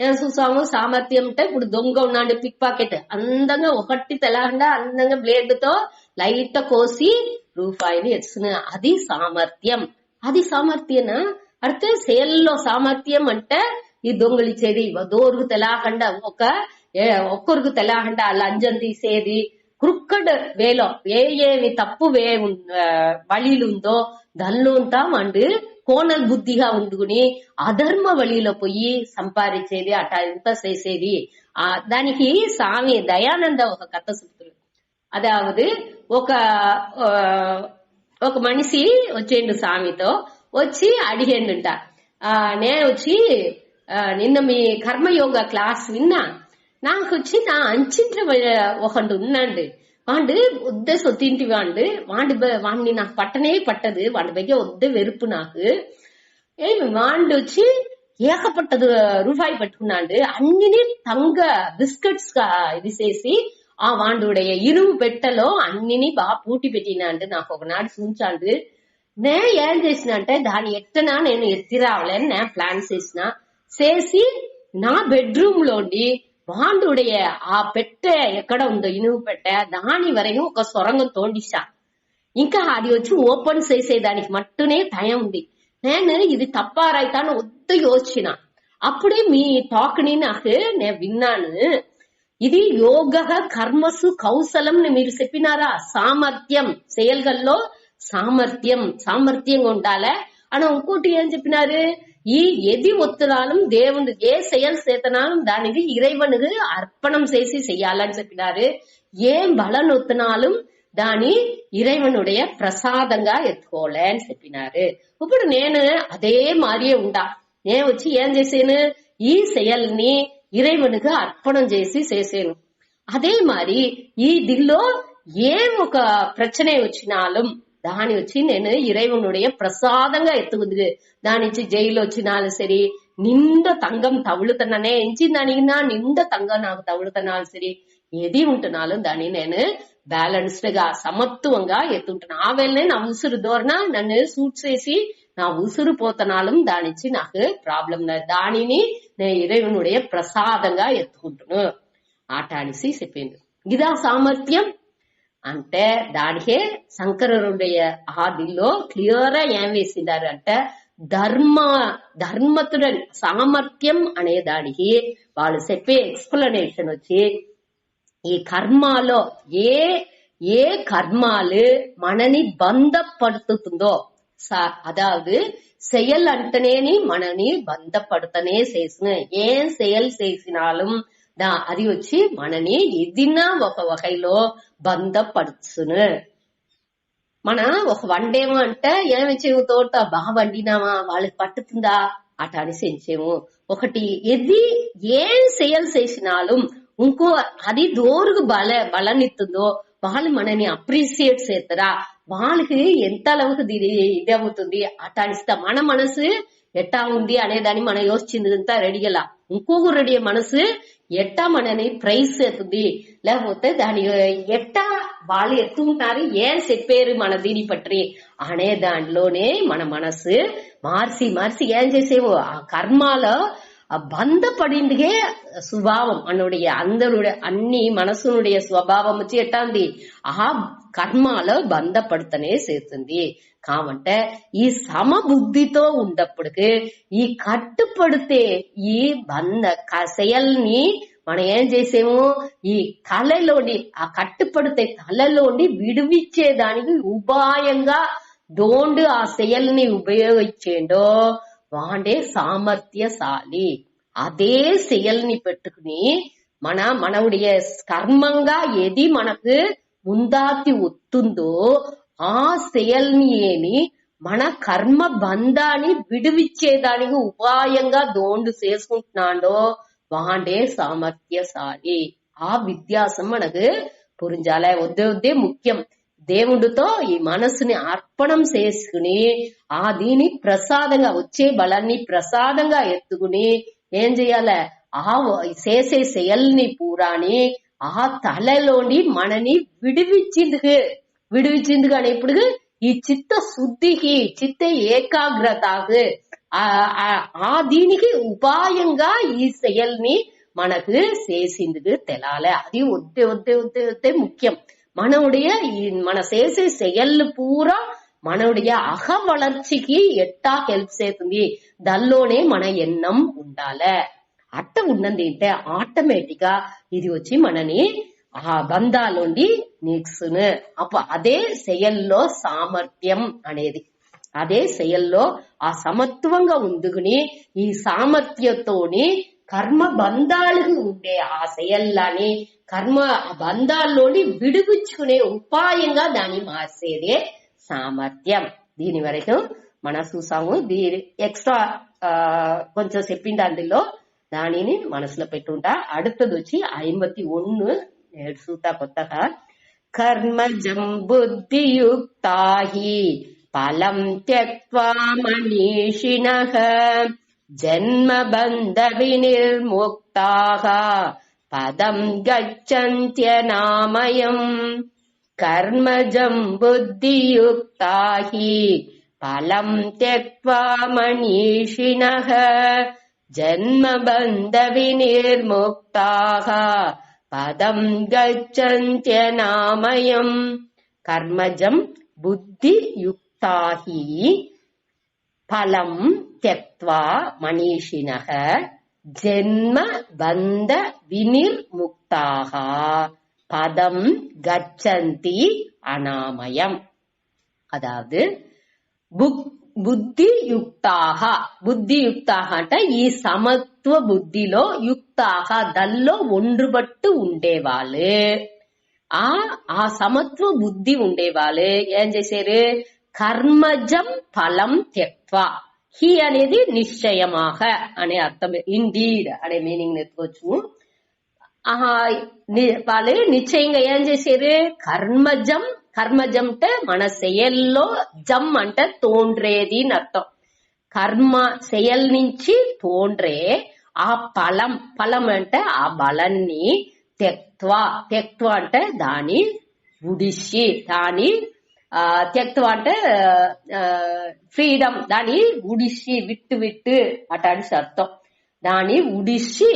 Speaker 1: ఏం చూసాము? సామర్థ్యం అంటే ఇప్పుడు దొంగ ఉన్నాడు, పిక్ పాకెట్, అందంగా ఒకటి తెలకుండా అందంగా బ్లేడ్ తో లైట్ కోసి రూపాయిని ఎత్తున, అది సామర్థ్యం. అది సామర్థ్యనా? అంటే సేల్లో సామర్థ్యం అంటే ఈ దొంగలిచ్చేది, దోరుకు తెలకుండా ఒక్కరికి తెలకుండా లంజం తీసేది, క్రుక్కడ్ వేలో ఏమి తప్పు వழிలుందో దల్లోంతా మండు కోనల్ బుద్ధిగా ఉండుకుని అధర్మ వழிలో పోయి సంపాదించేది అట ఎంత చేసేది. దానికి స్వామి దయానంద ఒక కథ చెప్తారు. అదావదు ఒక మనిషి వచ్చేండు స్వామితో వచ్చి అడిగేండుంట, నేను వచ్చి నిన్న మీ కర్మయోగ క్లాస్ విన్నా, నాకు వచ్చి నా అంచింట్ల ఒకటి ఉన్నాండి, వాడు వద్దే సొత్తింటి వాడిని నాకు పట్టనే పట్టదు, వాడి దగ్గర వద్దే వెరుపు నాకు. వాండు వచ్చి ఏకపట్టదు రూపాయి పెట్టుకున్నాడు. అన్నిని తంగ బిస్కెట్స్ గా ఇది చేసి ఆ వాండుடைய ఇరువు పెట్టలో అన్నిని బాగా పూటి పెట్టినాడు. నాకు ఒకనాడు చూచాడు. నే ఏం చేసిన అంటే దాని ఎట్టనా నేను ఎత్తి రావాలని నేను ప్లాన్ చేసి నా బెడ్రూమ్ లోండి వాండుடைய ఆ పెట్టె ఎక్కడ ఉందో ఇనువు పెట్టె దాని వరకు ఒక సొరంగం తోండిసా. ఇంకా అది వచ్చి ఓపెన్ చేసేదానికి మట్టునే టైం ఉంది. నేను ఇది తప్పా రైతా అని వద్దు యోచిన. అప్పుడే మీ టాక్ ని నాకు నేను విన్నాను. ఇది యోగ కర్మసు కౌశలం మీరు చెప్పినారా, సామర్థ్యం செயல்கள்లో సామర్థ్యంగా ఉండాలి అని. ఇంకోటి ఏం చెప్పినారు, ఈ ఎది ఒత్తినాலும் దేవుని ఏ செயல் చేతనాலும் దానికి ఇறைவனுக்கு అర్పణం చేసి చెయ్యాలని చెప్పినారు. ఏం బలం ఒత్తినాலும் దాని ఇறைவனுடைய ప్రసాదంగా ఎత్తుకోలే అని చెప్పినారు. ఇప్పుడు నేను అదే మారియే ఉండా. నేను వచ్చి ఏం చేసాను, ఈ செயల్ని ఇறைவனுக்கு అర్పణం చేసి చేసాను. అదే మరి ఈ దిల్లో ఏం ఒక ప్రచనే వచ్చినాலும் దాని వచ్చి నేను ఇறைவனுடைய ప్రసాదంగా ఎత్తుకుంది. దాని నుంచి జైలు వచ్చినాலும் సరి, నిండ తంగం తవులుతున్నానే ఎంచిందానికి నా నిండ తంగం నాకు తవులుతున్నాను సరి, ఏది ఉంటున్నాலும் దాన్ని నేను బ్యాలెన్స్డ్ గా సమత్వంగా ఎత్తుంటున్నా. ఆ వేళనే నా ఉసురు ధోరణ నన్ను సూట్ చేసి నా ఉసురు పోతనాலும் దానిచ్చి నాకు ప్రాబ్లం లేదు. దానిని నేను ఇறைவனுடைய ప్రసాదంగా ఎత్తుకుంటును ఆట అనేసి చెప్పింది. ఇదా సామర్థ్యం అంటే దానికే శంకరుடைய ఆదిలో క్లియర్ గా ఏం వేసిండారు అంటే ధర్మతుడ సామర్థ్యం అనే దానికి వాళ్ళు చెప్పే ఎక్స్ప్లెనేషన్ వచ్చి ఈ కర్మాలో ఏ కర్మాలు మనని బంధపడుతుందో அதாவது செயல் అంటేనే మనని బంధపడుతనే చేసిన ఏం செயல் చేసినాலும் అది వచ్చి మనని ఏదినా ఒక వகைలో బంధపడుచును. మన ఒక వండేమో అంటే ఏమి చేము తోట బాగా వండినామా వాళ్ళకి పట్టుతుందా అట అని సెంచేము. ఒకటి ఎది ఏం செயல் చేసినాலும் ఇంకో అది దోరుకు బలనిస్తుందో వాళ్ళు మనని అప్రిసియేట్ చేస్తారా, వాళ్ళకి ఎంత அளவுக்கு ఇది అవుతుంది అట అనిస్తా. మన మనసు ఎట్టా ఉంది అనేదాన్ని మనం యోచిందంతా రెడీగలా. ఇంకొకరుடைய మనసు ఎట్టా మనని ప్రైజ్ చేస్తుంది, లేకపోతే దాని ఎట్టా వాళ్ళు ఎత్తుంటారు, ఏం చెప్పారు మన దీని పట్టి అనే దాంట్లోనే మన మనసు మార్చి ఏం చేసేవో ఆ కర్మాలో బంధపడిందిగే స్వభావం అన్నుடைய అందరుடைய అన్ని మనసునుடைய స్వభావం వచ్చి ఎట్టాంది ఆ కర్మాలో బంధపడుతనే చేస్తుంది. కావంటే ఈ సమబుద్ధితో ఉన్నప్పటికీ ఈ కట్టుపడితే ఈ செயల్ని మనం ఏం చేసేమో ఈ తలలోని ఆ కట్టుపడితే తలలోని విడివిచ్చేదానికి ఉపాయంగా దోండు ఆ செயల్ని ఉపయోగించేండో వాడే సామర్థ్యశాలి. అదే செயల్ని పెట్టుకుని మనవుடைய కర్మంగా ఏది మనకు ముందాతి వస్తుందో ఆ செயల్ని ఏని మన కర్మ బంధాన్ని విడివిచ్చేదానికి ఉపాయంగా దోండు చేసుకుంటున్నాడో వాడే సామర్థ్యశాలి. ఆ విద్యాసం మనకు పురించాలే. వద్దే ముఖ్యం. దేవుడితో ఈ మనసుని అర్పణం చేసుకుని ఆ దీని ప్రసాదంగా వచ్చే బలాన్ని ప్రసాదంగా ఎత్తుకుని ఏం చెయ్యాలి, ఆ చేసే செயల్ని పూరాని ఆ తలలోని మనని విడివిచ్చింది కానీ ఇప్పుడు ఈ చిత్త శుద్ధికి చిత్త ఏకాగ్రతకు ఆ దీనికి ఉపాయంగా ఈ செயల్ని మనకు చేసింది తెలాలి. అది వద్దే ముఖ్యం. మన చేసే செயల్ పూరా మనవుடைய అహ వளர்ச்சிకి ఎట్టా హెల్ప్ చేస్తుంది, దానిలోనే మన ఎన్నం ఉండాలి. అట్ట ఉన్నది అంటే ఆటోమేటిక్ గా ఇది వచ్చి మనని ఆ బంధాలోండి నీక్సును. అదే செயల్లో సామర్థ్యం అనేది, అదే செயల్లో ఆ సమత్వంగా ఉందుకుని ఈ సామర్థ్యంతోని కర్మ బంధాలకు ఉండే ఆ செயల్లాని కర్మ బంధాల్లోని విడిపించుకునే ఉపాయంగా దాన్ని మార్చేదే సామర్థ్యం. దీని వరకు మనం చూసాము. దీని ఎక్స్ట్రా కొంచెం చెప్పింది అందులో, దానిని మనసులో పెట్టుంటా. அடுத்தது వచ్చి 51 నేర్చుతా కొత్తగా. కర్మజం బుద్ధియుక్తాహి பலம் த்யக்த்வா மனீஷிணஹ ஜன்ம பந்த விநிர்முக்தாக பதம் கச்சந்த்யநாமயம் கர்மஜம் புத்தியுக்தாஹி பலம் த்யக்த்வா மனீஷிணஹ ஜன்ம பந்த விநிர்முக்தாக பதம் கச்சந்த்யநாமயம் கர்மஜம் புத்தி யுக்தாஹி பலம் த்யக்த்வா மனீஷிணஹ ஜென்ம பந்த விநிர்முக்தாக பதம் கச்சந்தி அநாமயம். அதாவது బుద్ధి యుక్తాహ బుద్ధి యుక్తాహ అంటే ఈ సమత్వ బుద్ధిలో యుక్తాహ దల్లో ఒండ్రుబట్టు ఉండేవాళ్ళు ఆ సమత్వ బుద్ధి ఉండేవాళ్ళు ఏం చేశారు కర్మజం ఫలం త్యక్త్వా హి అనేది నిశ్చయమాహ అనే అర్థం ఇండీడ్ అనే మీనింగ్ ఎత్తుకోవచ్చు. వాళ్ళు నిశ్చయంగా ఏం చేశారు కర్మజం కర్మజం అంటే మన శయల్లో జం అంటే తోండ్రేది అని అర్థం. కర్మ శయల్ నుంచి తోండ్రే ఆ ఫలం ఫలం అంటే ఆ బలాన్ని త్యక్త్వా త్యక్త్వా అంటే దాని ఉడిసి దాని త్యక్త్వా అంటే ఫ్రీడమ్ దాని ఉడిసి విట్టు విట్టు అటాడి అర్థం. దాని ఉడిసి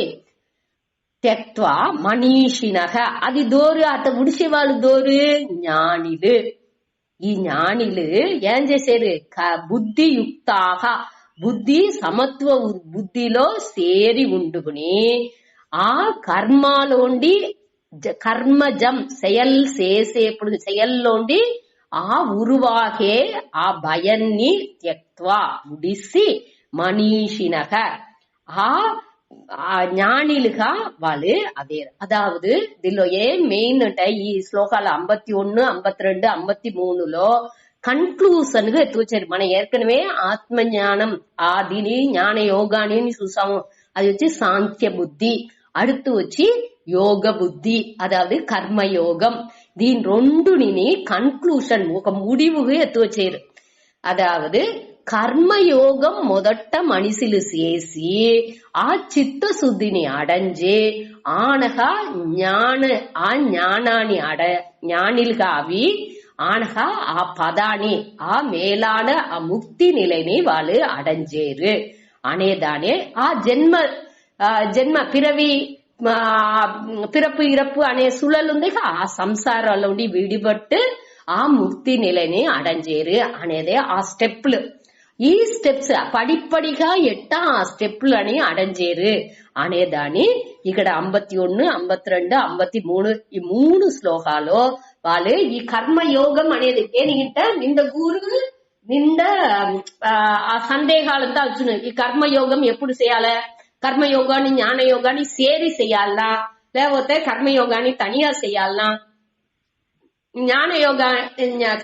Speaker 1: త్యక్త్వా మనీషిణః అది దోరు అత ఉడిసే వాళ్ళు దోరు జ్ఞానిలు. ఈ జ్ఞానిలు ఏం చేశారు బుద్ధి యుక్తాహ బుద్ధి సమత్వ బుద్ధిలో సేరి ఉండుకుని ఆ కర్మలోండి కర్మజం செயல் చేసేప్పుడు செயల్లోండి ఆ ఉరువాగే ఆ భయాన్ని త్యక్త్వా ఉడిసి మనీషిణః ఆ జ్ఞానిలుగా వాళ్ళు అదే. అదావదు దీనిలో ఏం మెయిన్ అంటే ఈ శ్లోకాల 51, 52, 53లో కన్క్లూజన్ గా ఎత్తుకొచ్చారు. మనం ఏర్కనవే ఆత్మజ్ఞానం దీని జ్ఞాన యోగాని చూసాము. అది వచ్చి సాంఖ్య బుద్ధి, அடுத்து వచ్చి యోగ బుద్ధి అదావదు కర్మయోగం. దీని రెండుని కన్క్లూషన్ ఒక முடிவுగా ఎత్తుకొచ్చారు. అదావదు కర్మయోగం మొదట మనిషిలు చేసి ఆ చిత్త శుద్ధిని అడంజి ఆనగా ఆ జ్ఞానాన్ని జ్ఞానిలుగా అవి ఆనగా ఆ పదాన్ని ఆ మేలాన ఆ ముక్తి నిலைని వాళ్ళు అడంజేరు అనేదానే ఆ జన్మ పిరపు ఇరపు అనే సుళలుంది ఆ సంసారాల్లో ఉండి విడిపట్టు ఆ ముక్తి నిலைని అడంజేరు అనేదే ఆ స్టెప్లు. ఈ స్టెప్స్ పడిపడిగా ఎట్టా ఆ స్టెప్లు అని అడంజేరు అనేదాన్ని ఇక్కడ 51, 52, 53 ఈ 3 శ్లోకాలు వాళ్ళు ఈ కర్మయోగం అనేది ఏనింట నింద గూరు నింద ఆ సందేహాలంతా వచ్చినాయి. ఈ కర్మయోగం ఎప్పుడు చేయాలా, కర్మయోగాన్ని జ్ఞానయోగాన్ని సేరి చేయాలనా లేకపోతే కర్మయోగాన్ని తనిగా చేయాలనా, జ్ఞానయోగ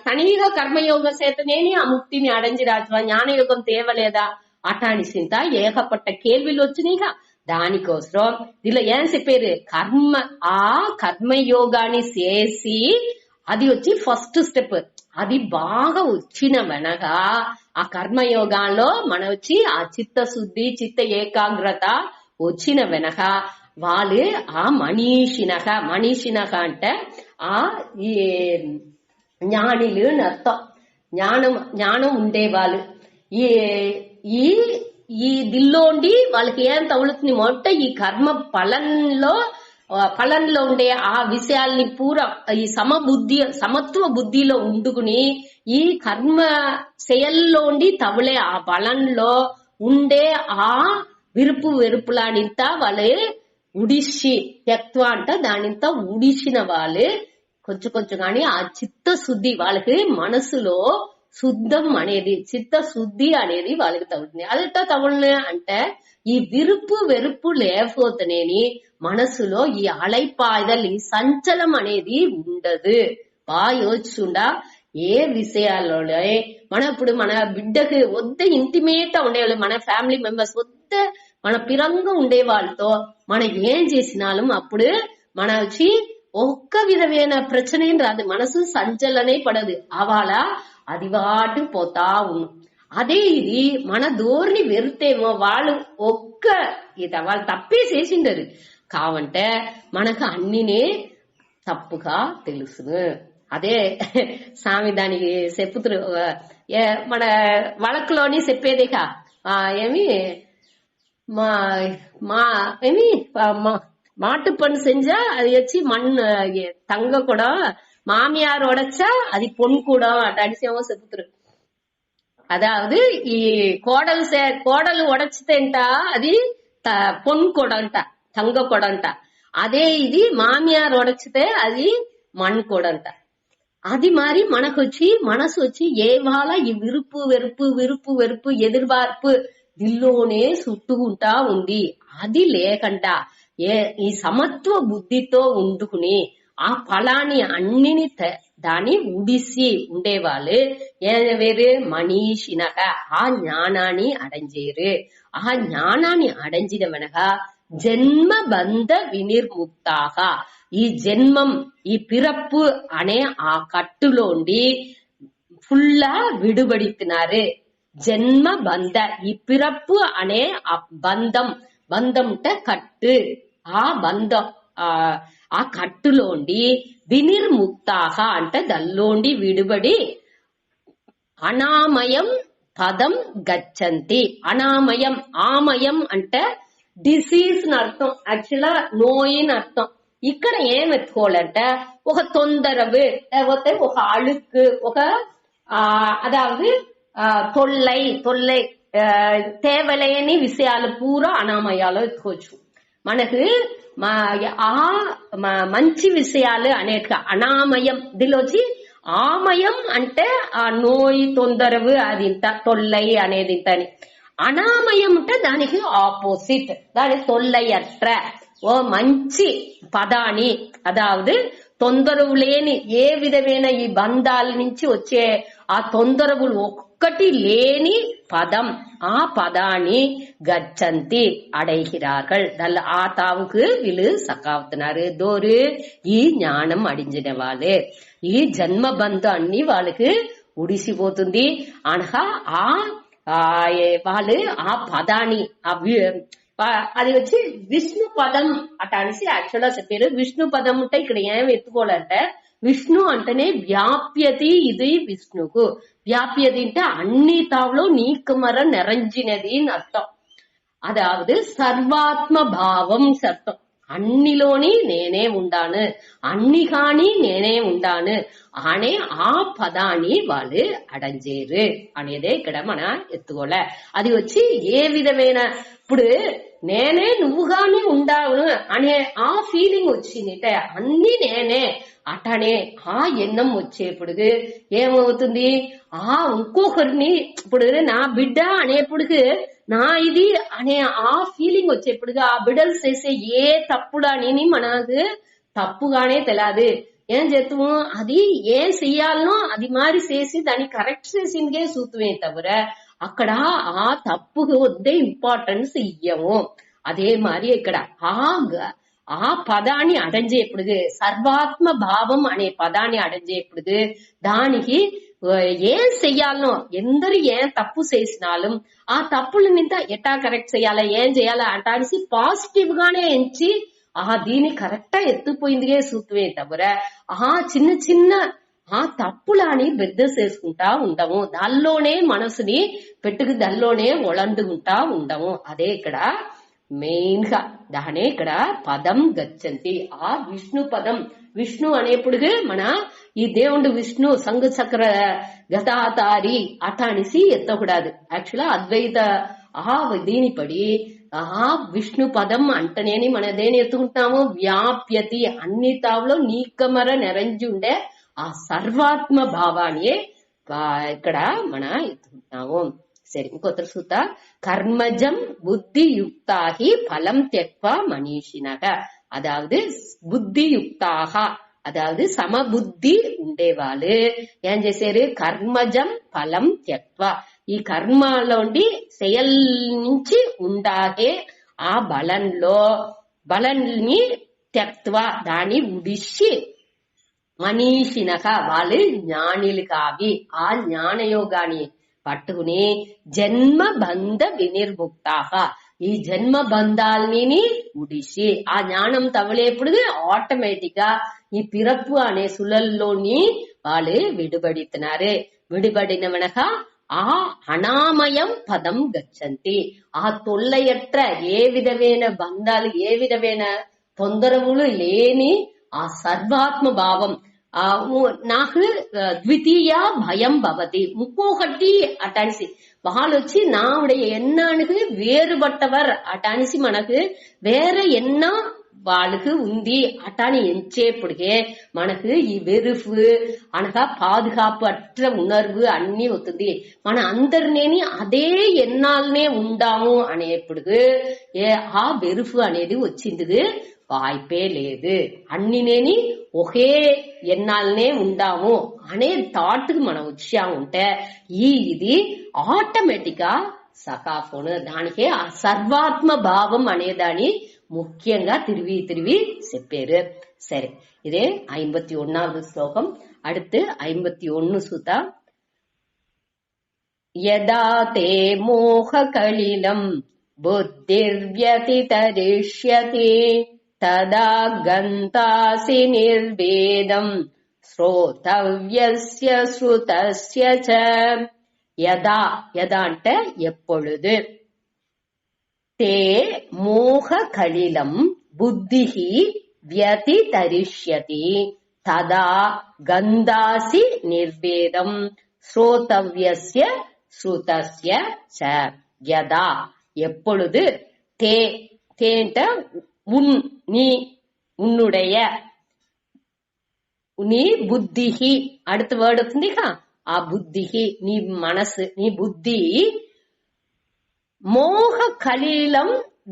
Speaker 1: తనిగా కర్మయోగం చేతనేని ఆ ముక్తిని అడంజి రాజువా జ్ఞానయోగం తేవలేదా అటానిసింత ఏకపట్ట కేள்విలు వచ్చినాయిగా. దానికోసం దీనిలో ఏం చెప్పారు కర్మయోగాన్ని చేసి అది వచ్చి ఫస్ట్ స్టెప్. అది బాగా వచ్చిన వెనగా ఆ కర్మయోగాల్లో మన వచ్చి ఆ చిత్త శుద్ధి చిత్త ఏకాగ్రత వచ్చిన వెనక వాళ్ళు ఆ మనీషిణః అంటే ఆ ఈ జ్ఞానిలు అర్థం. జ్ఞానం ఉండేవాళ్ళు ఈ దిల్లోండి వాళ్ళకి ఏం తగులుతుంది మొట్ట ఈ కర్మ ఫలంలో ఉండే ఆ విషయాల్ని ఈ సమత్వ బుద్ధిలో ఉండుకుని ఈ కర్మ శయల్లోండి తవలే ఆ ఫలంలో ఉండే ఆ వెరుపులానింత వాళ్ళే ఉడిసి త్యక్త్వా అంట దానింత ఉడిసిన వాళ్ళే కొంచెం కానీ ఆ చిత్త శుద్ధి వాళ్ళకి మనసులో శుద్ధం అనేది చిత్త శుద్ధి అనేది వాళ్ళకి తగులుతుంది. అదెట్టా తగులునే అంటే ఈ వెరుపు లేకపోతేనేని మనసులో ఈ అలైపాయదలు ఈ సంచలం అనేది ఉండదు. బాగా యోచిస్తుండా ఏ విషయాల్లో ఇప్పుడు మన బిడ్డకి వద్ద ఇంటిమేట్ ఉండేవాళ్ళు మన ఫ్యామిలీ మెంబర్స్ వద్ద మన పిరంగా ఉండే వాళ్ళతో మనం ఏం చేసినాலும் అప్పుడు మన వచ్చి ఒక్క విధమైన ప్రచన రాదు, మనసు సంచలనే పడదు. అవాళ అది వాటి పోతా ఉన్నాం. అదే ఇది మన ధోరణి వెరుతేమో వాళ్ళు ఒక్క వాళ్ళు తప్పే చేసిండరు కావంటే మనకు అన్నినే తప్పుగా తెలుసును. అదే స్వామి దానికి చెప్పుతురు మన వழக்குలోని చెప్పేదేకా ఏమి ఏమి மாட்டு பொண்ணு செஞ்சா அது வச்சு மண் தங்க குடம், மாமியார் உடைச்சா அது பொன் கூடம் அடிச்சவங்க செப்புத்துரு. அதாவது కోడలు ఉడచితేంట అది పొన్ కొడంట, తంగ కొడంట. అదే ఇది మామియార్ ఉడచితే అది మణ్ కొడంట. అది మరి మనకొచ్చి మనసు వచ్చి ఏవాళ ఈ విరుపు వెరుపు విరుపు వెరుపు ఎదురుబార్పు దిల్లోనే చుట్టుకుంటా ఉంది. అది లేకుండా ఈ సమత్వ బుద్ధితో ఉండుకుని ఆ ఫలాన్ని అన్నిని దాన్ని ఉడిసి ఉండేవాళ్ళు వేరు మనీషినక ఆ జ్ఞానాన్ని అడంజేరు. ఆ జ్ఞానాన్ని అడంజినవనగా జన్మ బంధ వినిర్ముక్తాக ఈ జన్మం ఈ పిరప్పు అనే ఆ కట్టులోండి ఫుల్లా విడుబడితున్నారు. జన్మ బంధ ఈ పిరప్పు అనే ఆ బంధం కట్టు, ఆ బంధం ఆ కట్టులోండి వినిర్ముక్తాக అంటే దల్లోండి విడుబడి అనామయం పదం గచ్చంతి. అనామయం, ఆమయం అంటే డిసీజ్ అర్థం, యాక్చువల్గా నోయిని అర్థం. ఇక్కడ ఏం ఎత్తుకోవాలంటే ఒక తొందరవు లేకపోతే ఒక అழுக்கு ఒక అదాவது తొల్లై தேவலையని విషయాలు పూరా అనామయాలో ఎత్తుకోవచ్చు. మనకు మంచి విషయాలు అనేక అనామయం. దీనిలోచి ఆమయం అంటే ఆ నోయి తొందరవు అది ఇంత, తొల్లై అనేది ఇంత అని. అనామయం అంటే దానికి ఆపోజిట్, దాని తొల్లయట్ర ఓ మంచి పదాన్ని, అదాவது తొందరవు లేని ఏ విధమైన ఈ బంధాల నుంచి వచ్చే ఆ తొందరవులు ఒక్కటి లేని పదం, ఆ పదాన్ని గచ్చంతి అடைகிறார்கள். ఆ తావుకు వీళ్ళు సకావుతున్నారు. దోరు ఈ జ్ఞానం అడించిన వాళ్ళే. ఈ జన్మ బంధం అన్ని వాళ్ళకి ఉడిసిపోతుంది. అనగా వాళ్ళు ఆ పదాన్ని అది వచ్చి విష్ణు పదం అట అనేసి యాక్చువల్ గా చెప్పారు. విష్ణు పదం అంటే ఇక్కడ ఏం ఎత్తుకోవాలంటే విష్ణు అంటేనే వ్యాప్యతి, ఇది విష్ణుకు వ్యాప్యతి అంటే అన్ని తావులో నీకుమర నిరంజినది అని అర్థం. అదాவது సర్వాత్మ భావం అర్థం. అన్నిలోని నేనే ఉండాను, అన్ని కాని నేనే ఉండాను అనే ఆ పదాన్ని వాళ్ళు అడంజేరు అనేదే ఇక్కడ మన ఎత్తుకోలే. అది వచ్చి ఏ విధమైన ఇప్పుడు నేనే నువ్వుగానే ఉండావు అనే ఆ ఫీలింగ్ వచ్చింది. అన్ని నేనే అటనే ఆ ఎన్నం వచ్చేప్పుడు ఏమవుతుంది, ఇంకొకరిని ఇప్పుడు నా బిడ్డ అనేప్పుడు నా ఇది అనే ఆ ఫీలింగ్ వచ్చేప్పుడు ఆ బిడ్డలు చేసే ఏ తప్పుడు అని మనకు తప్పుగానే తెలియదు. ఏం చేస్తాము, అది ఏం చెయ్యాలనో అది మారి చేసి దాన్ని కరెక్ట్ చేసిందే చూతుమే తవిర అక్కడ ఆ తప్పుకు వద్దే ఇంపార్టెన్స్ ఇయ్యము. అదే మరి ఇక్కడ ఆ పదాన్ని అడంజేప్పుడు సర్వాత్మ భావం అనే పదాన్ని అడంజేప్పుడు దానికి ఏం చెయ్యాలనో ఎందరు ఏం తప్పు చేసినాலும் ఆ తప్పుల మీద ఎట్టా కరెక్ట్ చేయాలా ఏం చేయాలా అంటానికి పాజిటివ్ గానే ఎంచి దీని కరెక్టా ఎత్తుపోయిందిగే సూత్వే తవిర చిన్న చిన్న తప్పులని పెద్ద చేసుకుంటా ఉండము. దానిలోనే మనసుని పెట్టుకు దానిలోనే ఒళండుకుంటా ఉండము. అదే ఇక్కడ మెయిన్ గా దానే ఇక్కడ పదం గచ్చంతి. ఆ విష్ణు పదం, విష్ణు అనేప్పుడు మన ఈ దేవుడు విష్ణు సంఘ చక్ర గతాతారి అట అనేసి ఎత్తకూడదు. యాక్చువల్గా అద్వైత దీని పడి విష్ణు పదం అంటనేని మన దేని ఎత్తుకుంటాము, వ్యాప్యతి అన్ని తావులో నీకమర నిరంజి ఉండే ఆ సర్వాత్మ భావాన్ని ఇక్కడ మన ఎత్తుకుంటాము. సరే, ఇంకొక సూత కర్మజం புத்தி யுக்தாகி பலம் தெக்வா மனிஷினக. அதாவது புத்தி யுக்தாக, அதாவது సమబుద్ధి ఉండేవాళ్ళు ఏం చేశారు, కర్మజం ఫలం త్యక్వా ఈ కర్మలోండి செயல் నుంచి ఉండాగే ఆ బలంని త్యక్వా దాన్ని ఉడిసి మనీషినగా వాళ్ళు జ్ఞానిలు కావి. ఆ జ్ఞానయోగాన్ని పట్టుకుని జన్మ బంధ వినిర్ముక్తాగా ఈ జన్మ బంధాలని ఉడిసి ఆ జ్ఞానం తవలేప్పుడు ఆటోమేటిక్ గా ఈ పిరప్పు అనే సులల్లోని వాళ్ళు విడిబడుతున్నారు. విడిబడినవనగా ఆ అనామయం పదం గచ్చంతి. ఆ తొల్లయట్ర ఏ విధమైన బంధాలు ఏ విధమైన తొందరవులు లేని ఆ సర్వాత్మ భావం నాకు ద్వితీయ భయం భవతి. ఇంకొకటి అటానిసి వాళ్ళొచ్చి నావుடைய எண்ணானுக்கு வேறுபட்டவர் அட்டானிசி మనకు வேற என்ன వాళ్ళకు ఉంది అటాని ఎంచేప్పటికే మనకు ఈ వెరుపు అనగా పాదుకాపు అట్ల ఉణర్వు అన్ని అవుతుంది. మన అందరినేని అదే ఎన్నాళ్ళనే ఉండాము అనేప్పుడు ఆ వెరుపు అనేది వచ్చింది వాய்పే లేదు. అన్నినేని ఒకే ఎన్నాళ్ళనే ఉండాము అనే థాట్ కి మనం వచ్చాముంటే ఇది ఆటోమేటిక్ గా సకాఫోన్ దానికే ఆ సర్వాత్మ భావం అనేదాన్ని ముఖ్యంగా తిరిగి చెప్పారు. సరే, ఇదే 51வது శ్లోకం. அடுத்து 51 సుత. యదా తే మోహ కలిలం బుద్ధిర్వ్యతితరిష్యతి తదా గంతాసి నిర్వేదం శ్రోతవ్యస్య శ్రుతస్య చ. యదా యదా అంటే ఎప్పొழுது తే మోహ కలిలం బుద్ధిః వ్యతితరిష్యతి తదా గంధాసి నిర్వేదం శ్రోతవ్యస్య శ్రుతస్య చ. యదా எப்பொழுது தே தேண்ட உன் நீ உன்னுடைய నీ బుద్ధిహి அடுத்த வேர்டு ఉందిగా ఆ బుద్ధిహి నీ మనసు నీ బుద్ధి మోహ కలిలం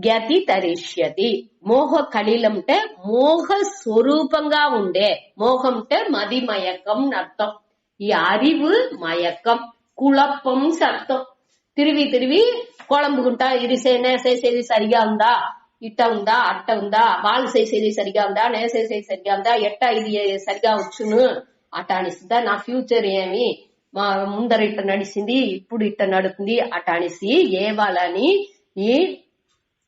Speaker 1: గతి తరిష్యతి. మోహ కలిలం అంటే మోహ స్వరూపంగా ఉండే మోహం అంటే మది మయకం అర్థం. ఈ அறிவு మయకం కుళప్పం అర్థం. తిరిగి కుళంబుకుంటా ఇది చేసేది సరిగా ఉందా, ఇట్ట ఉందా అట్ట ఉందా, వాళ్ళు చేసేది సరిగా ఉందా, నేను చేసేది సరిగా ఉందా, ఎట్ట ఇది సరిగా వచ్చును అట్ట అనిస్తుందా, నా ఫ్యూచర్ ఏమి మా ముందర ఇట్ట నడిచింది ఇప్పుడు ఇట్ట నడుతుంది అట్ట అనేసి ఏ వాళ్ళని ఈ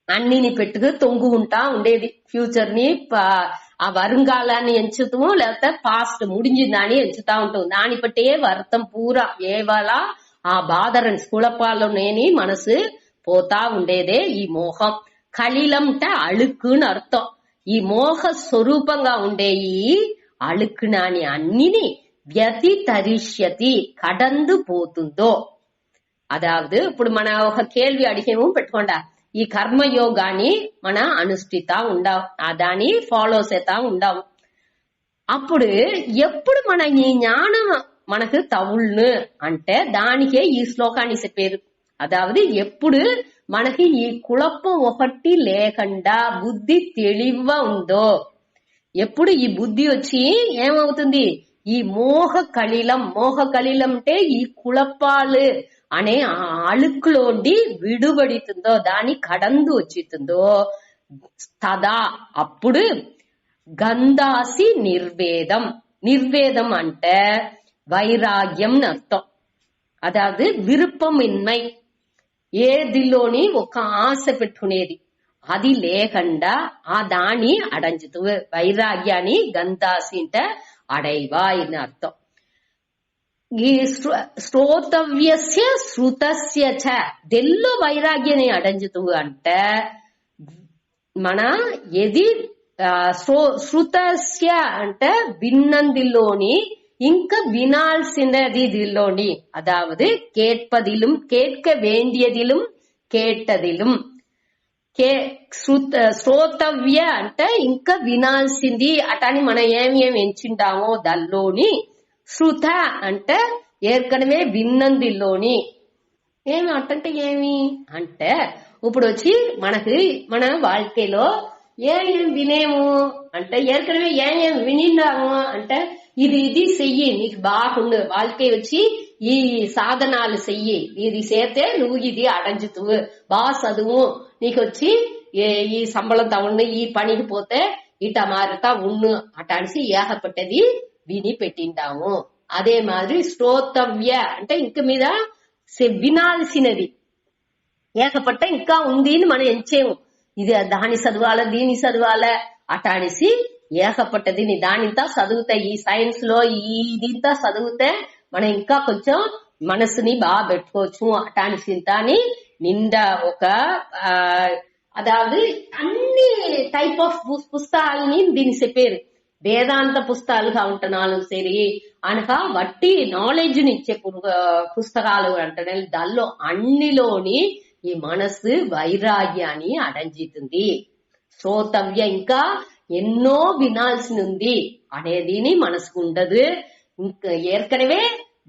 Speaker 1: అన్నిని పెట్టుకు తొంగుకుంటా ఉండేది. ఫ్యూచర్ ని ఆ வருங்காலாన్ని ఎంచుతాము లేకపోతే పాస్ట్ ముడించిందాన్ని ఎంచుతా ఉంటాం. దాని బట్టే వర్తం పూరా ఏవాళ ఆ బాధరని కుళపాలనేని మనసు పోతా ఉండేదే ఈ మోహం. కలిలం అంటే అழுக்குன்னு అర్థం. ఈ మోహ స్వరూపంగా ఉండే ఈ అழுக்குనాని అన్నిని వ్యతితరిష్యతి కడందు పోతుందో. అదావదు ఇప్పుడు మన ఒక కేள்வி అడిగేమో పెట్టుకోండా ఈ కర్మయోగాన్ని మన అనుష్ఠితా ఉండాం దాన్ని ఫాలో చేస్తా ఉండాం. అప్పుడు ఎప్పుడు మన ఈ జ్ఞానం మనకు తవుళ్ళు అంటే దానికే ఈ శ్లోకాన్ని చెప్పారు. అదావదు ఎప్పుడు మనకి ఈ కుళప్పం ఒకటి లేకుండా బుద్ధి తెలివిగా ఉందో ఎప్పుడు ఈ బుద్ధి వచ్చి ఏమవుతుంది ఈ మోహ కలిలం అంటే ఈ కుళప్పాలు అనే ఆ అழுக்குలోండి విడుబడుతుందో దాని కడందు వచ్చితుందో తదా అప్పుడు గంధాసి నిర్వేదం అంటే వైరాగ్యం అర్థం. అదావదు విరుప్పమిన్మై ఏదిలోని ఒక ఆశ పెట్టుకునేది అది లేకుండా ఆ దాని అడంజుతు వైరాగ్యాన్ని గంధాసి అంటే అడైవా అని అర్థం. ఈ శ్రోతవ్యస్య శ్రుతస్య చ దెల్లో వైరాగ్యాన్ని అడంజుతు అంటే మన ఎది శ్రుతస్య అంటే విన్నందిలోని ఇంకా వినాల్సినదిలోని అదావదు கேட்பதிலும் கேட்க வேண்டியதிலும் கேட்டதிலும் శ్రోతవ్య అంటే ఇంకా వినాల్సింది అటని మనం ఏమి ఎంచుంటామో దానిలోని శృత అంటే ఏర్కనమే విన్నందిలోని ఏమి అట్టంటే ఏమి అంటే ఇప్పుడు వచ్చి మనకి మన வாழ்க்கைలో ఏం వినేము అంటే ఏర్కనమే ఏం వినిందాము అంటే ఇది చెయ్యి నీకు బాగుండు வாழ்க்கை వచ్చి ఈ సాధనాలు చెయ్యి ఇది చేస్తే నువ్వు ఇది అడంజుతువు బాగా చదువు నీకు వచ్చి ఈ సంబళం తవ్వండి ఈ పనికి పోతే ఇట మారుతా ఉన్ను అట అనేసి ఏహపట్టది విని పెట్టింటాము. అదే మాదిరి శ్రోతవ్య అంటే ఇంక మీద వినాల్సినది ఏకపట్ట ఇంకా ఉంది అని మనం ఎంచేము. ఇది దాని చదవాల దీని చదవాల అటానిసి ఏకపట్టదిని దానింతా చదివితే ఈ సైన్స్ లో ఇదింతా చదివితే మనం ఇంకా కొంచెం మనసుని బాగా పెట్టుకోవచ్చు. అటానిసింత అని నిండా ఒక అదావదు అన్ని టైప్ ఆఫ్ పుస్తకాలని దీన్ని చెప్పారు. వేదాంత పుస్తకాలుగా ఉంటున్నాను సరి అనగా వట్టి నాలెడ్జ్ ని ఇచ్చే పుస్తకాలు అంటే దానిలో అన్నిలోని ఈ మనసు వైరాగ్యాన్ని అడంజితుంది. శ్రోతవ్య ఇంకా ఎన్నో వినాల్సి ఉంది అనేదిని మనసుకు ఉండదు. ఇంకా ఏற்கனவே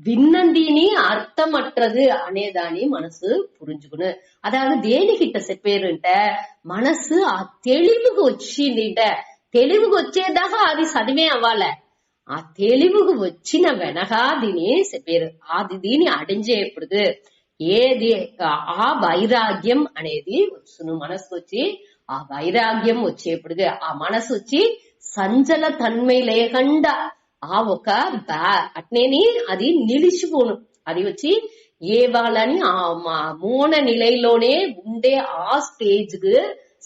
Speaker 1: విన్నదిని అర్థమట్రదు అనేదాన్ని మనసు పురించుకును. అదాவது దేనికిట్ట చెప్పారంటే మనసు ఆ తెలివికి వచ్చిందిట. తెలివికి వచ్చేదాకా అది చదివే అవ్వాలి. ఆ తెలివికి వచ్చిన వెనక దీని చెప్పారు. అది దీని అడించేప్పుడు ఏది ఆ వైరాగ్యం అనేది వచ్చును. మనసు వచ్చి ఆ వైరాగ్యం వచ్చేప్పుడు ఆ మనసు వచ్చి సంచల తన్మై లేకుండా ఆ ఒక అట్నేని అది నిలిచిపోను. అది వచ్చి ఏ వాళ్ళని ఆ మూన నిலையிலோனே ఉండే ఆ ஸ்டேஜ்க்கு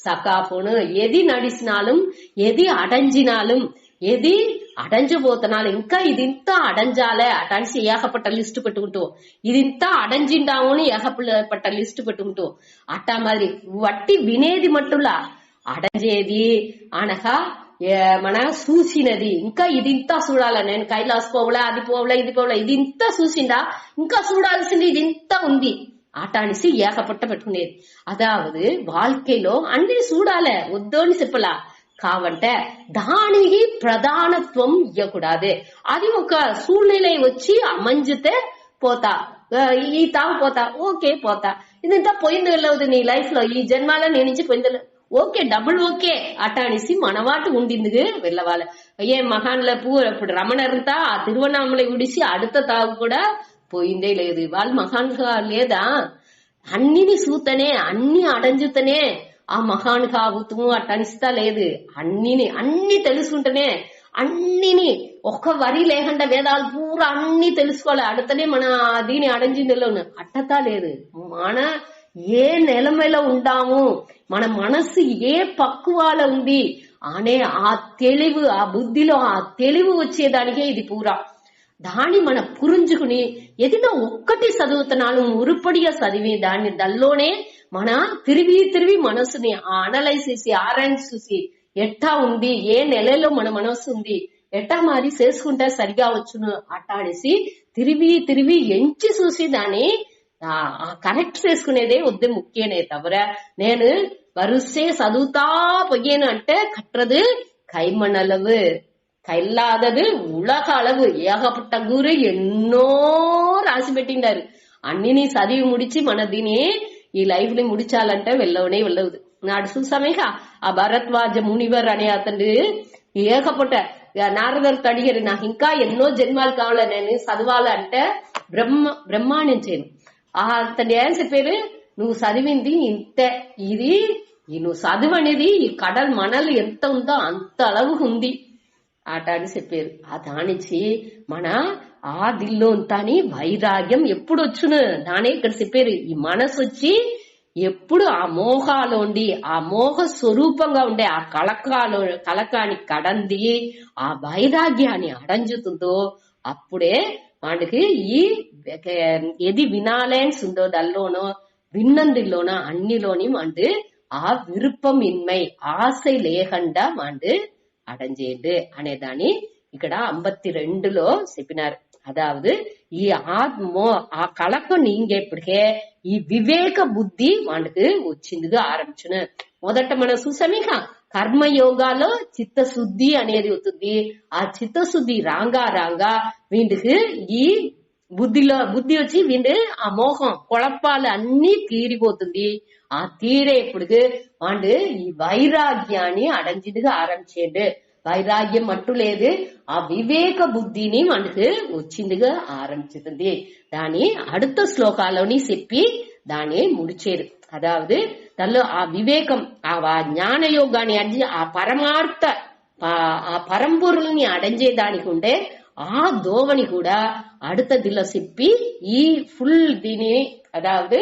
Speaker 1: சக்காபோனு. எதி நடிசினாலும் எதி அடைஞ்சினாலும் எதி అడంజు పోతున్నాను ఇంకా ఇదింత అడంజాలే అటానికి ఏకపట్ట లిస్ట్ పెట్టుకుంటూ ఇదింత అడంజిండాము అని ఏకపట్ట లిస్ట్ పెట్టుకుంటూ అట్టా మాదిరి వట్టి వినేది మట్టులా అడంజేది అనగా మన చూసినది ఇంకా ఇదింత చూడాల. నేను కైలాస్ పోవలా అది పోవలా ఇది పోవలా ఇది ఇంత చూసిందా ఇంకా చూడాల్సింది ఇది ఇంత ఉంది అటానిసి ఏకపట్ట పెట్టుకునేది. అదావదు வாழ்க்கைలో అన్ని చూడాలే వద్దోని చెప్పలా కావంటే దానికి ప్రధానత్వం ఇవ్వకూడదు. అది ఒక సూழ்நிலை వచ్చి అమంజితే పోతా ఈ తావు పోతా ఓకే పోతా ఇదంతా పోయింది వెళ్ళవద్దు నీ లైఫ్ లో ఈ జన్మాలో నేను నుంచి పోయింది ఓకే డబుల్ ఓకే అటానిసి మనవాటు ఉండింది వెళ్ళవాలి. ఏ మహాన్ల ఇప్పుడు రమణంతా ఆ తిరువణామలై విడిచి అడుత తావు కూడా పోయిందే లేదు. వాళ్ళు మహాన్గా లేదా అన్నిని చూతనే అన్ని అడంజుతనే ఆ మహాన్ కావుతూ అట్టనిస్తా లేదు. అన్ని తెలుసుకుంటేనే అన్నిని ఒక్క వరి లేకుండా వేదాలు పూరా అన్ని తెలుసుకోవాలి. అడతనే మన దీని అడంజిందులో అట్టతా లేదు. మన ఏ నిలమలో ఉండాము మన మనసు ఏ పక్కువాల ఉంది అనే ఆ తెలివి ఆ బుద్ధిలో ఆ తెలివి వచ్చేదానికే ఇది పూరా. దాన్ని మన పురించుకుని ఏదైనా ఒక్కటి చదువుతున్నాను ఉరుపడిగా చదివి దాన్ని దల్లోనే మన తిరిగి మనసుని అనలైజ్ చేసి ఆరాన్స్ చూసి ఎట్టా ఉంది ఏ నెలలో మన మనసు ఉంది ఎట్టా మారి చేసుకుంటే సరిగా వచ్చును అట్టాడేసి తిరిగి ఎంచి చూసి దాన్ని కరెక్ట్ చేసుకునేదే వద్దు ముఖ్యనే తవర నేను వరుసే చదువుతా పొయ్యేను అంటే కట్టదు கைமணளவு கையில்லாதது உலக அளவு ஏகப்பட்ட குரு ఎన్నో రాసి పెట్టిండారు. అన్నిని చదివి ముడిచి మన దీని ఈ లైఫ్ ని ముడిచాలంటే వెళ్ళదు. నాడు చూసామేగా ఆ భరద్వాజ మునివర్ అనే అతను ఏకపట్ట నారదర్తో అడిగారు నాకు ఇంకా ఎన్నో జన్మాలు కావాలి నేను చదవాలంటే బ్రహ్మాండించాను. అతను ఏం చెప్పారు నువ్వు చదివింది ఇంతే ఇది నువ్వు చదువు అనేది ఈ కడల్ మనలు ఎంత ఉందో అంత అలవు ఉంది ఆట అని చెప్పారు. ఆ దానించి మన ఆ దిల్లోంతాని వైరాగ్యం ఎప్పుడు వచ్చును దానే ఇక్కడ చెప్పారు. ఈ మనసు వచ్చి ఎప్పుడు ఆ మోహాలోండి ఆ మోహ స్వరూపంగా ఉండే ఆ కలకాని కడంది ఆ వైరాగ్యాన్ని అడంజుతుందో అప్పుడే వాడికి ఈ ఏది వినాలేన్స్ ఉందో దల్లోనో విన్నందులోనో అన్నిలోని వాడు ఆ విరుపం ఇన్మై ఆశ లేకుండా వాడు అడంజేడు అనేదాన్ని ఇక్కడ 52లో చెప్పినారు. అదావదు ఈ ఆత్మో ఆ కళకు నీంగేప్పటికే ఈ వివేక బుద్ధి వాడికి వచ్చిందిగా ఆరంభించును. మొదట మనం చూసామేక కర్మయోగాలో చిత్తశుద్ధి అనేది అవుతుంది. ఆ చిత్తశుద్ధి రాంగా వీడికి ఈ బుద్ధి వచ్చి వీడి ఆ మోహం కుழப்பாలు అన్ని తీరిపోతుంది. ఆ తీరేప్పుడు వాడు ఈ వైరాగ్యాన్ని అడంజిదిగా ఆరంభించేడు. వైరాగ్యం మట్టు లేదు ఆ వివేక బుద్ధిని మనకు వచ్చిందిగా ఆరంభించుతుంది. దాని அடுத்த శ్లోకాలని చెప్పి దాన్ని ముడిచేరు. అదావదు దానిలో ఆ వివేకం ఆ జ్ఞాన యోగాన్ని అడిగి ఆ పరమార్థ ఆ పరంపొరుల్ని అడంజేదానికి ఉండే ఆ ధోవని కూడా అడుతదిలో చెప్పి ఈ ఫుల్ దీని అదావదు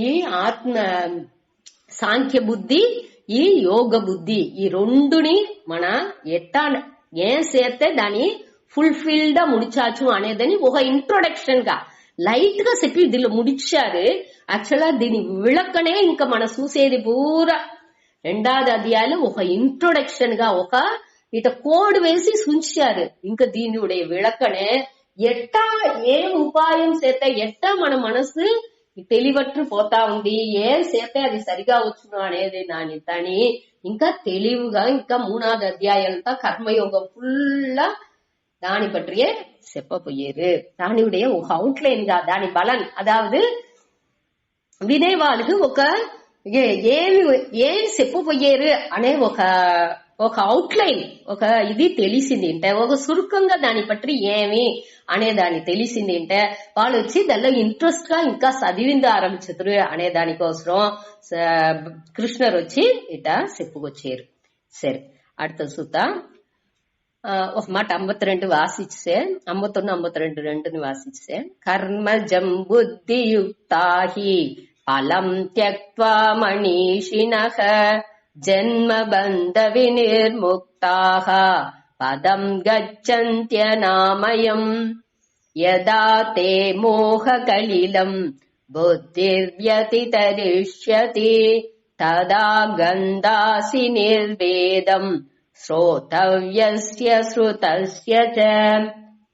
Speaker 1: ఈ ఆత్మ సాంఖ్య బుద్ధి ఈ యోగ బుద్ధి ఈ రెండుని మన ఎట్టా ఏం చేస్తే దాన్ని ఫుల్ఫిల్డ్ గా ముడిచాచు అనేదని ఒక ఇంట్రొడక్షన్ గా లైట్ గా చెప్పి దీనిలో ముడిచారు. యాక్చువల్గా దీని విளக்கనే ఇంకా మన చూసేది పూరా రెండవది అధ్యాయంలో ఒక ఇంట్రొడక్షన్ గా ఒక ఇట కోడ్ వేసి ఉంచారు. ఇంకా దీని విளக்கనే ఎట్టా ఏ ఉపాయం చేస్తే ఎట్టా మన మనసు తెలివట్టు పోతా ఉంది, ఏం చేస్తే అది సరిగా వచ్చును అనేది దాని ఇంకా తెలివిగా ఇంకా 3வது అధ్యాయంతో కర్మయోగం ఫుల్ దాని பற்றியே చెప్పపోయారు. దానిuடைய ఒక అవుట్లైన్ గా దాని బలన్ అదావదు వినే వాళ్ళకి ఒక ఏం చెప్పపోయారు అనే ఒక అవుట్లైన్ ఒక ఇది తెలిసింది అంటే ఒక సురుకంగా దాని పట్ల ఏమి అనే దాన్ని తెలిసింది అంటే వాళ్ళు వచ్చి దానిలో ఇంట్రెస్ట్ గా ఇంకా చదివింది ఆరంభించరు అనే దానికోసం కృష్ణర్ వచ్చి ఇట చెప్పుకొచ్చారు. సరే அடுத்த సూతా ఒక మాట 52 వాసిస్తే 51 52 వాసిస్తే కర్మజం బుద్ధియుక్తాహి ఫలం త్యక్త్వా మనీషిణః జన్మబంధ వినిర్ముక్తాః పదం గచ్చంత్యనామయం యదా తే మోహకలిలం బుద్ధిర్వ్యతితరిష్యతి తదా గంధాసి నిర్వేదం శ్రోతవ్యస్య శ్రుతస్య చ.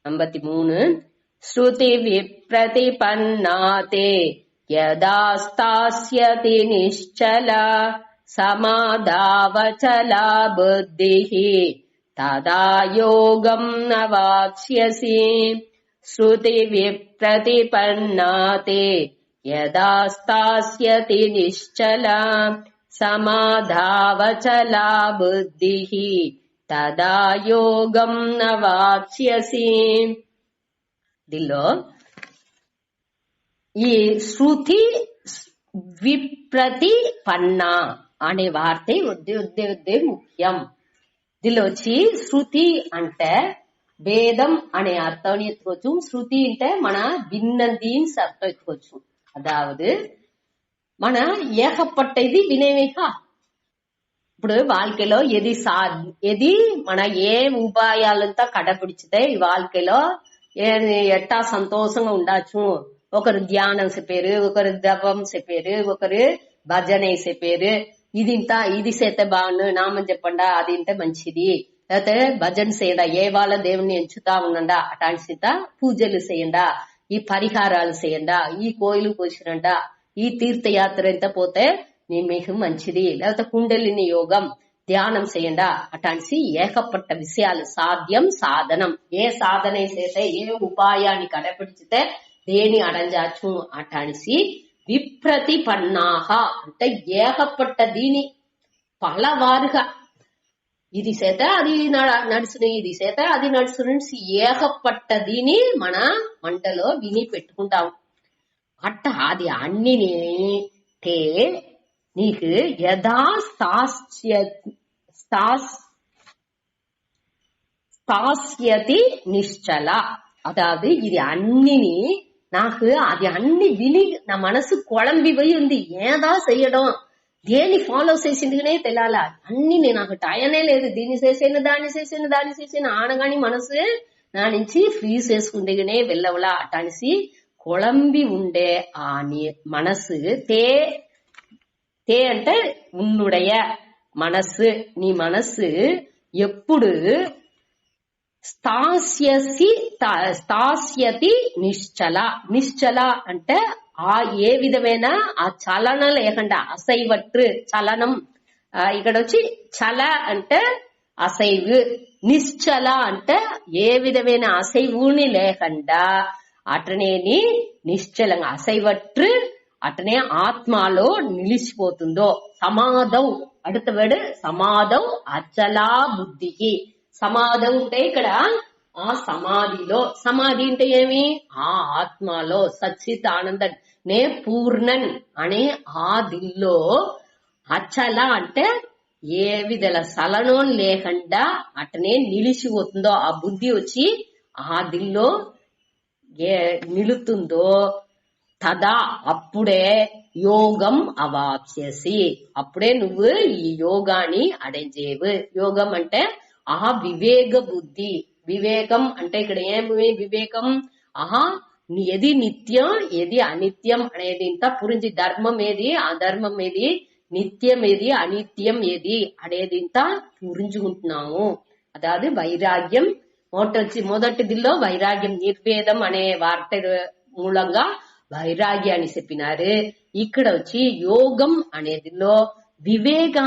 Speaker 1: 53 శ్రుతి విప్రతిపన్నాతే యదా స్థాస్యతి నిశ్చలా సమాధావచలా బుద్ధిః తదా యోగం నవాక్ష్యసి. శ్రుతి విప్రతిపన్నాతే యదా స్థాస్యతి నిశ్చలా సమాధావచలా బుద్ధిః తదా యోగం నవాక్ష్యసి. దీనిలో ఈ శృతి విప్రతిపన్న అనే వార్తే ఉద్దే ముఖ్యం. దీనిలో వచ్చి శృతి అంటే వేదం అనే అర్థం ఎత్తుకోవచ్చు, శృతి అంటే మన విన్నది అర్థం ఎత్తుకోవచ్చు. అదావదు మన ఏకపట్టది వినేవేక. ఇప్పుడు வாழ்க்கைలో ఎది మన ఏ ఉపాయాలంతా కడపిడిచితే ఈ வாழ்க்கைలో ఎట్టా సంతోషంగా ఉండొచ్చు. ఒకరు ధ్యానం చెప్పారు, ఒకరు జపం చెప్పారు, ఒకరు భజన చెప్పారు. ఇది చేస్తే బాగుండు, నామం చెప్పండా, అది ఇంటే మంచిది, లేకపోతే భజన చేయండా, ఏ వాళ్ళ దేవుని ఎంచుతా ఉండండా, అటాంటి సీత పూజలు చేయండా, ఈ పరిహారాలు చేయండా, ఈ కోయిలు కోసిరండా, ఈ తీర్థయాత్ర ఎంత పోతే మీకు మంచిది, లేకపోతే కుండలిని యోగం ధ్యానం చేయండా, అటాంటి ఏకపట్ట విషయాలు సాధ్యం సాధనం. ఏ సాధన చేస్తే ఏ ఉపాయాన్ని కడపిడిచితే దేని అడంజాచు అటానిసి విప్రతిపన్నాహ అంటే ఏకపట్ట దీని పలవారుగా ఇది చేత అది నడుచును, ఇది చేత అది నడుచును, ఏకపట్ట దీని మన మంటలో విని పెట్టుకుంటాం. అట్ట అది అన్నిని నీకు యథా స్థాస్యతి నిశ్చల. అదావదు ఇది అన్నిని నాకు అది అన్ని విని నా మనసు కుళంబి పోయి ఉంది, ఏదా చెయ్యడం, దేని ఫాలో చేసిందిగానే తెలాలా, అన్ని నాకు టయనే లేదు, దీన్ని చేసాను దాన్ని చేసాను ఆనగాని మనసు నా నుంచి ఫ్రీ చేసుకుందిగానే వెళ్ళవలా అటానిసి కుళంబి ఉండే ఆ మనసు తే అంటే ఉన్నుடைய మనసు, నీ మనసు ఎప్పుడు స్థాస్యతి నిశ్చల. నిశ్చల అంటే ఆ ఏ విధమైన ఆ చలనం లేకుండా అసైవట్టు చలనం. ఇక్కడ వచ్చి చల అంటే అసైవు, నిశ్చల అంటే ఏ విధమైన అసైవుని లేకుండా అటనేని నిశ్చలంగా అసైవట్టు అటనే ఆత్మలో నిలిచిపోతుందో. సమాధం அடுத்த వేడు సమాధం అచలా బుద్ధికి. సమాధం అంటే ఇక్కడ ఆ సమాధిలో, సమాధి అంటే ఏమి ఆ ఆత్మలో సచ్చిత్ ఆనంద నే పూర్ణన్ అనే ఆ దిల్లో అచల అంటే ఏ విధల సలనం లేకుండా అటనే నిలిచిపోతుందో ఆ బుద్ధి వచ్చి ఆ దిల్లో నిలుతుందో తదా అప్పుడే యోగం అవాప్స్యసి, అప్పుడే నువ్వు ఈ యోగాన్ని అడేంజేవు. యోగం అంటే వివేక బుద్ధి. వివేకం అంటే ఇక్కడ ఏమి వివేకం? ఏది నిత్యం ఏది అనిత్యం అనేది ఇంత పురించి, ధర్మం ఏది అధర్మం ఏది, నిత్యం ఏది అనిత్యం ఏది అనేది ఇంత పురించుకుంటున్నాము. అదాది వైరాగ్యం మొదటిదిలో వైరాగ్యం నిర్వేదం అనే వార్త మూలంగా వైరాగ్యాన్ని చెప్పినారు. ఇక్కడ వచ్చి యోగం అనేదిలో వివేక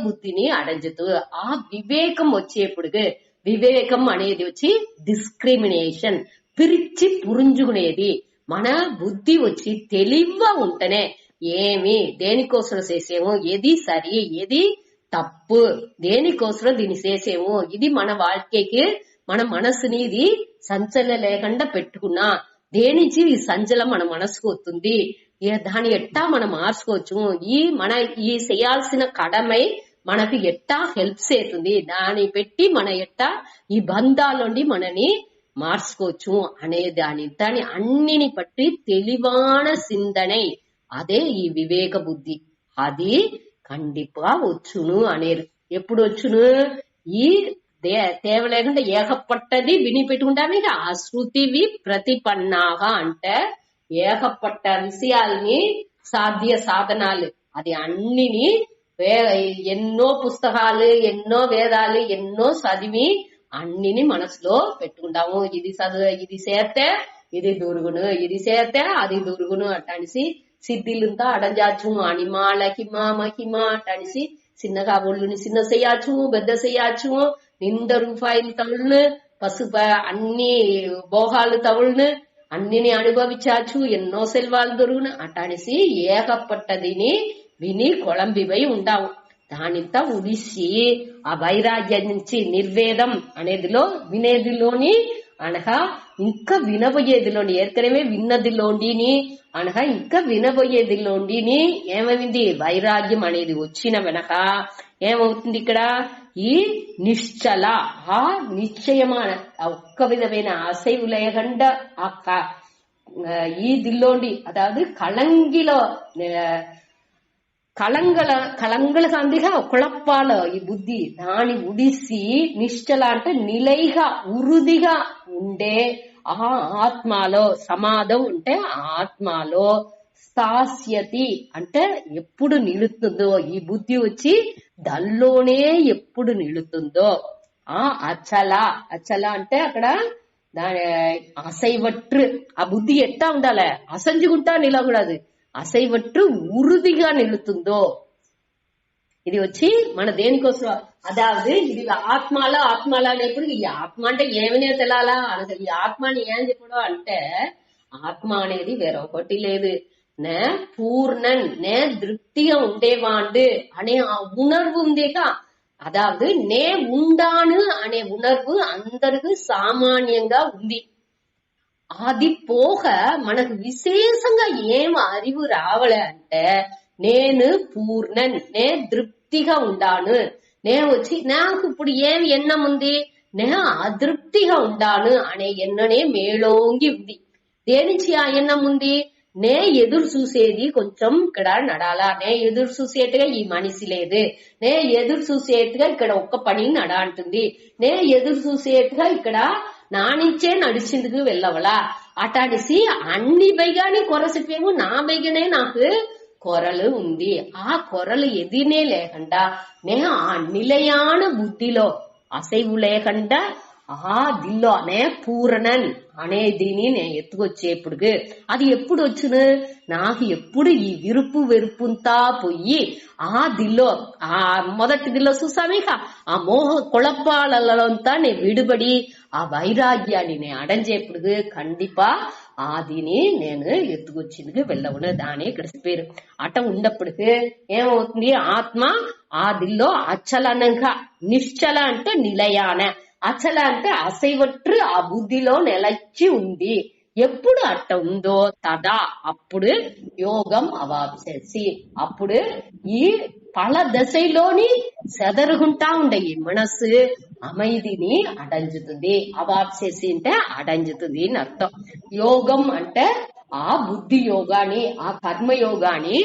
Speaker 1: బుద్ధిని అడంజుతూ, ఆ వివేకం వచ్చేప్పుడు వివేకం అనేది వచ్చి డిస్క్రిమినేషన్, పిరిచి పురించుకునేది. మన బుద్ధి వచ్చి తెలివిగా ఉంటేనే ఏమి దేనికోసం చేసేమో, ఏది సరి ఏది తప్పు, దేనికోసం దీన్ని చేసేమో, ఇది మన వాక్యకి మన మనసుని ఇది సంచల లేకుండా పెట్టుకున్నా దేనించి ఈ సంచలం మన మనసుకు వస్తుంది, దాని ఎట్టా మనం మార్చుకోవచ్చు, ఈ చేయాల్సిన కడమై మనకు ఎట్టా హెల్ప్ చేస్తుంది, దాన్ని పెట్టి మన ఎట్టా ఈ బంధాలుండి మనని మార్చుకోవచ్చు అనే దాని అన్నిని పట్టి తెలివాన సిందనై, అదే ఈ వివేక బుద్ధి. అది కండిపా వచ్చును అనేరు. ఎప్పుడు వచ్చును? ఈ తేవ లేకుండా ఏకపట్టది విని పెట్టుకుంటాను. ఆ శృతివి ప్రతిపన్నాగా అంటే ఏకపట్ట విషయాల్ని సాధ్య సాధనాలు అది అన్నిని ఎన్నో పుస్తకాలు ఎన్నో వేదాలు ఎన్నో చదివి అన్నిని మనసులో పెట్టుకుంటాము. ఇది చదువు, ఇది చేస్తే ఇది దురుగును, ఇది చేస్తే అది దురుగును అట్టనిసి సిద్ధిలంతా అడంజాచ్చు. అనిమా లహిమా మహిమా అట్టనిసి చిన్నగా ఒళ్ళుని చిన్న చేయచ్చు, పెద్ద చేయచ్చు, నింద రూపాయలు తవుళ్ళు, పసుపు అన్ని భోగాలు తవుళ్ళు అన్నిని అనుభవించచ్చు, ఎన్నో సెల్వాలు దొరుకును అట్టనిసి ఏకపట్టదిని విని కొళంబిపై ఉంటావు. దానింతా ఉడిసి ఆ వైరాగ్యం నుంచి నిర్వేదం అనేదిలో వినేదిలోని అనగా ఇంకా వినబోయేదిలోని, ఏర్కనమే విన్నదిలోండిని అనగా ఇంకా వినబోయేదిలోండిని ఏమైంది? వైరాగ్యం అనేది వచ్చిన వెనక ఏమవుతుంది? ఇక్కడ ఈ నిశ్చల ఆ నిశ్చయమైన ఒక్క విధమైన అసైవు లేకుండా ఈ దిల్లోండి అదావదు కళంగిలో కళంగల సందిగా కుళప్పాల ఈ బుద్ధి దాని ఉడిసి నిశ్చల అంటే నిలైగా ఉరుదిగా ఉండే ఆ ఆత్మలో సమాధం ఉంటే ఆత్మలో స్థాస్యతి అంటే ఎప్పుడు నిలుతుందో ఈ బుద్ధి వచ్చి దానిలోనే ఎప్పుడు నిలుతుందో అచల అంటే అక్కడ దాని అసైవట్టు ఆ బుద్ధి ఎట్టా ఉండాలి? అసంజుకుంటా నిలకూడదు, అసైవట్టు ఉరుదిగా నిలుతుందో. ఇది వచ్చి మన దేనికోసం అదావదు ఇది ఆత్మలో అనేప్పుడు ఈ ఆత్మ అంటే ఏమినే తెలాలా అనగా ఈ ఆత్మని ఏం చెప్పడం అంటే ఆత్మ అనేది వేరొకటి లేదు, నే పూర్ణన్ నే திருப்திగా ఉండేవాండు అనే ఆ ఉணர்வு ఉందేగా. అదావదు నే ఉండాను అనే ఉணர்வு అందరికి సామాన్యంగా ఉంది. అది పోగ మనకు విశేషంగా ఏం அறிவு రావలే అంటే నేను పూర్ణన్ నే తృప్తిగా ఉండాను, నే వచ్చి నాకు ఇప్పుడు ఏం ఎన్నం ఉంది, నే అతృప్తిగా ఉండాను అనే ఎన్ననే మేలోంగి ఉంది. దేనించి ఆ ఎన్నం ఉంది? నే ఎదురు చూసేది కొంచెం ఇక్కడ నడాలా, నే ఎదురు చూసేట్టుగా ఈ మనిషి లేదు, నే ఎదురు చూసేట్టుగా ఇక్కడ ఒక్క పని నడా అంటుంది, నే ఎదురు చూసేట్టుగా ఇక్కడ నానిచ్చే నడిచిందుకు వెళ్ళవలా అటాడిసి అన్ని బైగాని కొరసిపోయేమో నా బైగనే నాకు కొరలు ఉంది. ఆ కొరలు ఎదినే లేకుండా నే ఆ నిలయాన బుద్ధిలో అసైవు లేకుండా ఆ దిల్లో అనే పూరణన్ అనే దీని నేను ఎత్తుకొచ్చేప్పుడు అది ఎప్పుడు వచ్చును? నాకు ఎప్పుడు ఈ విరుపు వెరుపుంతా పోయి ఆ దిల్లో ఆ మొదటి దిల్లో చూసామేక ఆ మోహ కుళప్పాలంతా నేను విడుబడి ఆ వైరాగ్యాన్ని నేను అడంజేప్పుడు కండిపా ఆ దీని నేను ఎత్తుకొచ్చింది వెళ్ళవును. దాని ఇక్కడ పేరు అట ఉన్నప్పటికీ ఏమవుతుంది? ఆత్మ ఆ దిల్లో అచలనంగా నిశ్చల అంటే నిలయాన, అచల అంటే అసైవట్టు ఆ బుద్ధిలో నిలచి ఉంది. ఎప్పుడు అట్ట ఉందో తదా అప్పుడు యోగం అవాప్సేసి అప్పుడు ఈ పల దశలోని సెదరుగుంటా ఉండే ఈ మనసు అమైదిని అడంజుతుంది. అవాప్సేసి అంటే అడంజుతుంది అని అర్థం. యోగం అంటే ఆ బుద్ధి యోగాన్ని, ఆ కర్మ యోగాన్ని,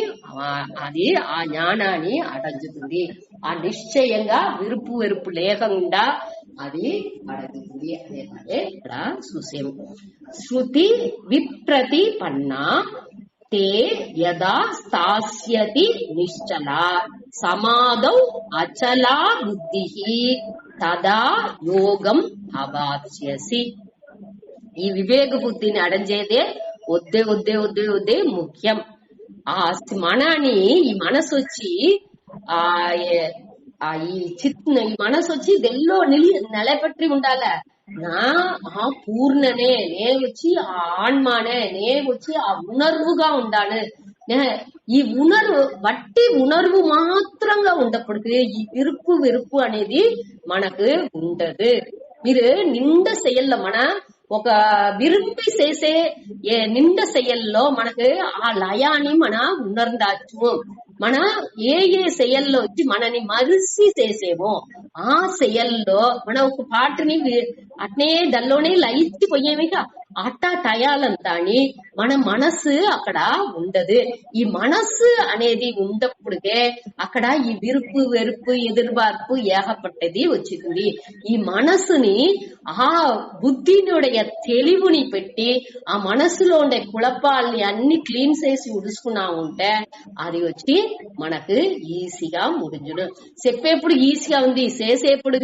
Speaker 1: అది ఆ జ్ఞానాన్ని అడంజుతుంది. ఆ నిశ్చయంగా విరుపు వెరుపు లేకుండా అది అడంజుతుంది అనేది ఇక్కడ చూసాము. శృతి విప్రతిపన్న తే యదా స్థాస్యతి నిశ్చల సమాధౌ అచలా బుద్ధి తదా యోగం అవాప్స్యసి. ఈ వివేక బుద్ధిని అడంజేదే వద్దే వద్దే వద్దే వద్దే ముఖ్యం. ఆ మనాన్ని, ఈ మనసు వచ్చి ఈ మనసు వచ్చి దెల్లో నిలబెట్టి ఉండాల. నా ఆ పూర్ణనే నే వచ్చి ఆ ఆన్మానే నే వచ్చి ఆ ఉணர்வுగా ఉండాను. ఈ ఉணர்வு వట్టి ఉணர்வு మాత్రంగా ఉండప్పటికి ఈ విరుపు వెరుపు అనేది మనకు ఉండదు. మీరు నిండ செயல்ல మన ఒక విరుపి చేసే నిండ செயల్లో మనకు ఆ లయాన్ని మన ఉணர்ந்தாச்சு. మన ఏ செயల్లో వచ్చి మనని మరిసి చేసేమో ఆ செயల్లో మన ఒక పాటని అట్నే దల్లోనే లయించి పోయేమిగా అట్టా టయాలంతా మన మనసు అక్కడ ఉండదు. ఈ మనసు అనేది ఉండప్పుడే అక్కడ ఈ విరుపు వెరుపు ఎదురుబార్పు ఏగపట్టది వచ్చింది. ఈ మనసుని ఆ బుద్ధినుடைய తెలివుని పెట్టి ఆ మనసులో ఉండే కుళపాలని అన్ని క్లీన్ చేసి ఉడుచుకున్నా ఉంటే అది వచ్చి మనకు ఈజీగా ముడించుడు. చెప్పేప్పుడు ఈజీగా ఉంది, చేసేప్పుడు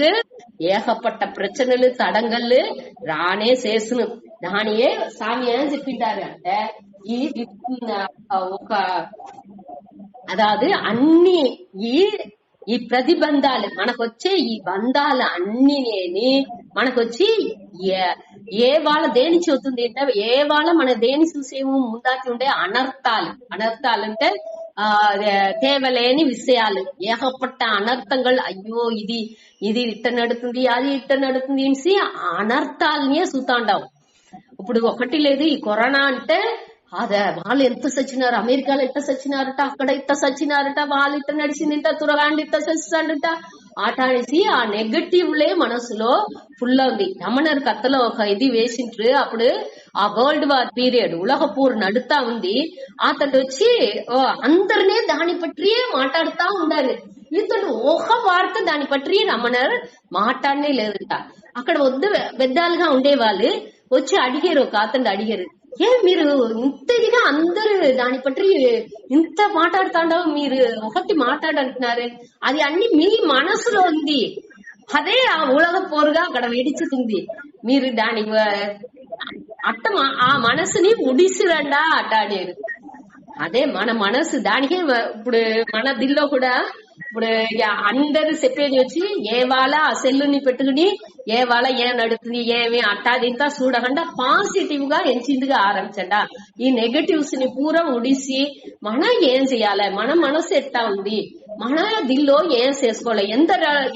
Speaker 1: ఏగపట్ట ప్రచనలు తడంగళ్ళు రానే చేస్తును. దానియే స్వామి ఏం చెప్పింటారు అంటే ఈ ఒక అదాది అన్ని ఈ ప్రతిబంధాలు మనకొచ్చే ఈ బంధాలు అన్నినేని మనకొచ్చి ఏ వాళ్ళ దేని చెబుతుంది అంటే ఏ వాళ్ళ మన దేని చూసేమో ముందాకి ఉండే అనర్థాలు అంటే தேவலேனி విషయాలు ఏకపట్ట అనర్థங்கள். అయ్యో ఇది ఇట్ట నడుతుంది, అది ఇట్ట నడుతుంది అనేసి అనర్థాలనే చూస్తాండావు. ఇప్పుడు ఒకటి లేదు, ఈ కరోనా అంటే అదే వాళ్ళు ఎంత సచ్చినారు, అమెరికాలో ఎట్ట సచ్చినారట, అక్కడ ఇట్ట సచ్చినారట, వాళ్ళు ఇట్ట నడిచిందింట, తురగాండి ఇట్ట సచ్చాడట ఆట అనేసి ఆ నెగటివ్లే మనసులో ఫుల్ ఉంది. రమణర్ కథలో ఒక ఇది వేసిండ్రు. అప్పుడు ఆ వరల్డ్ వార్ పీరియడ్ ఉలగపూర్ నడుతా ఉంది. అతడు వచ్చి అందరినీ దాని పట్టియే మాట్లాడుతా ఉండాలి. ఇతడు ఒక వార్త దాని పట్టి రమణర్ మాట్లాడనే లేదంట. అక్కడ వద్దు పెద్దాలుగా ఉండేవాళ్ళు వచ్చి అడిగారు, ఒక అతను అడిగారు, మీరు ఇంత ఇదిగా అందరు దాని పట్టి ఇంత మాట్లాడుతాండవు, మీరు ఒకటి మాట్లాడంటున్నారు, అది అన్ని మీ మనసులో ఉంది, అదే ఆ ఉలగ పోరుగా అక్కడ వెడిచుతుంది. మీరు దాని అట్ట ఆ మనసుని ఉడిసిరండా అట్టాడారు. అదే మన మనసు దానికే. ఇప్పుడు మన దిల్లో కూడా ఇప్పుడు అందరు చెప్పేది వచ్చి ఏ వాళ్ళ ఆ సెల్లుని పెట్టుకుని ఏ వాళ్ళ ఏం నడుతుంది ఏమి అట్టాదింతా చూడకుండా పాజిటివ్ గా ఎంచిందిగా ఆరంభించండా. ఈ నెగటివ్స్ ని పూరా ఉడిసి మనం ఏం చెయ్యాలి, మన మనసు ఎట్టా ఉంది, మన దిల్లో ఏం చేసుకోవాలి,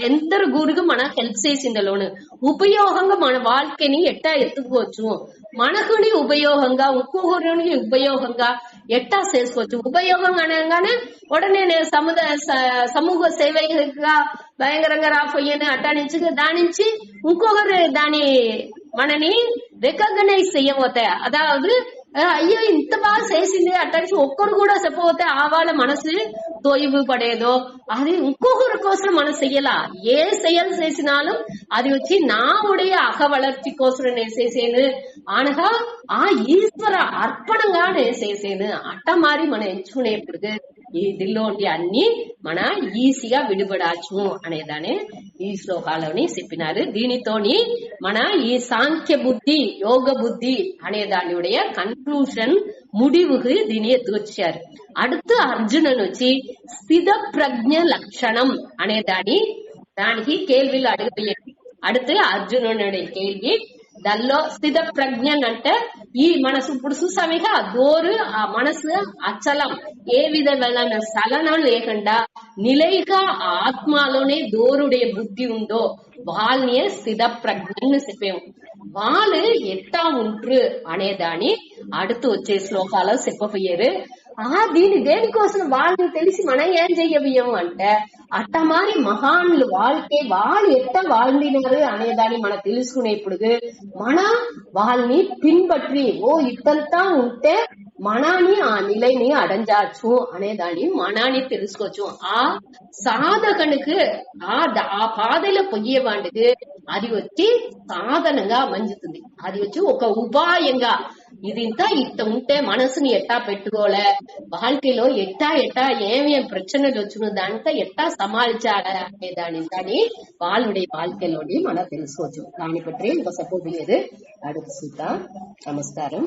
Speaker 1: ఎందరు గురుగు మన హెల్ప్ చేసిందలోను ఉపయోగంగా మన வாழ்க்கைని ఎట్టా ఎత్తుకోవచ్చు, మనకుని ఉపయోగంగా ఇంకొకరికి ఉపయోగంగా ఎట్టా చేసుకోవచ్చు. ఉపయోగం అనగానే ఉడనే సమూహ సేవగా భయంకరంగా రాపోయాను అట్టా నుంచి దాని నుంచి ఇంకొకరు దాని మనని రికగ్నైజ్ చెయ్యబోతాయి. అదావదు అయ్యో ఇంత బాగా చేసింది అట్టని ఒక్కరు కూడా చెప్పబోతే ఆ వాళ్ళ మనసు తోయివు పడేదో అది ఇంకొకరి కోసం మనం చెయ్యాల. ఏ செயல் చేసినాலும் అది వచ్చి నా ఉடைய అக வளர்ச்சி కోసం నేను చేసేను అనగా ఆ ఈశ్వర అర్పణంగా నేను చేసేను. అట్ట మారి మనం ఎంచుకునేప్పుడు ఈ దిల్లోంటి అన్ని మన ఈజీగా విడిపడాచ్చు అనేదాన్ని ఈ శ్లోకాలని చెప్పినారు. దీనితోని మన ఈ సాంఖ్య బుద్ధి యోగ బుద్ధి అనే దానిuடைய కన్క్లూషన్ முடிவுக்கு దీని ఎత్తుకొచ్చారు. அடுத்து అర్జునన్ వచ్చి స్థిత ప్రజ్ఞ లక్షణం అనే దానికి కేள்விలు అడిగిపోయారు. அடுத்து అర్జునుడి కేள்வி దానిలో స్థిత ప్రజ్ఞన్ అంటే ఈ మనసు ఇప్పుడు చూసామిగా దోరు ఆ మనసు అచలం ఏ విధమైన చలనం లేకుండా నిలైగా ఆత్మలోనే దోరుడే బుద్ధి ఉందో వాళ్ళని స్థిత ప్రజ్ఞను చెప్పాము. వాళ్ళు ఎట్టా ఉంట్రు అనేదాన్ని அடுத்து వచ్చే శ్లోకాలు చెప్పపోయారు. దేనికోసం వాళ్ళు తెలిసి మనం ఏం చెయ్యబియ్యము అంటే అట్ట మారి మహాన్లు వాళ్ళు ఎట్ట వాళ్ళినారు అనేదాన్ని మనం తెలుసుకునేప్పుడు మన వాళ్ళని పిన్బట్టి ఇట్టంతా ఉంటే మనాని ఆ நிலைని அடைஞ்சாச்சு అనేదాన్ని మనాని తెలుసుకోవచ్చు. ఆ సాధకునికి ఆ పాదలో పొయ్యేవాడికి అది వచ్చి సాధనంగా మంచుతుంది. అది వచ్చి ఒక ఉపాయంగా ఇదింతా ఇట్ట ఉంటే మనసుని ఎట్టా పెట్టుకోలే, வாழ்க்கைలో ఎట్టా ఏమేం ప్రச்சனைలు వచ్చిన దాంతో ఎట్టా సమాளிச்சாங்க అనే దాని వాళ్ళుடைய வாழ்க்கைలోని మనం తెలుసుకోవచ్చు. దాని పற்றி ఇంకొక సపోర్ట్ లేదు. அடுத்து సీత నమస్కారం.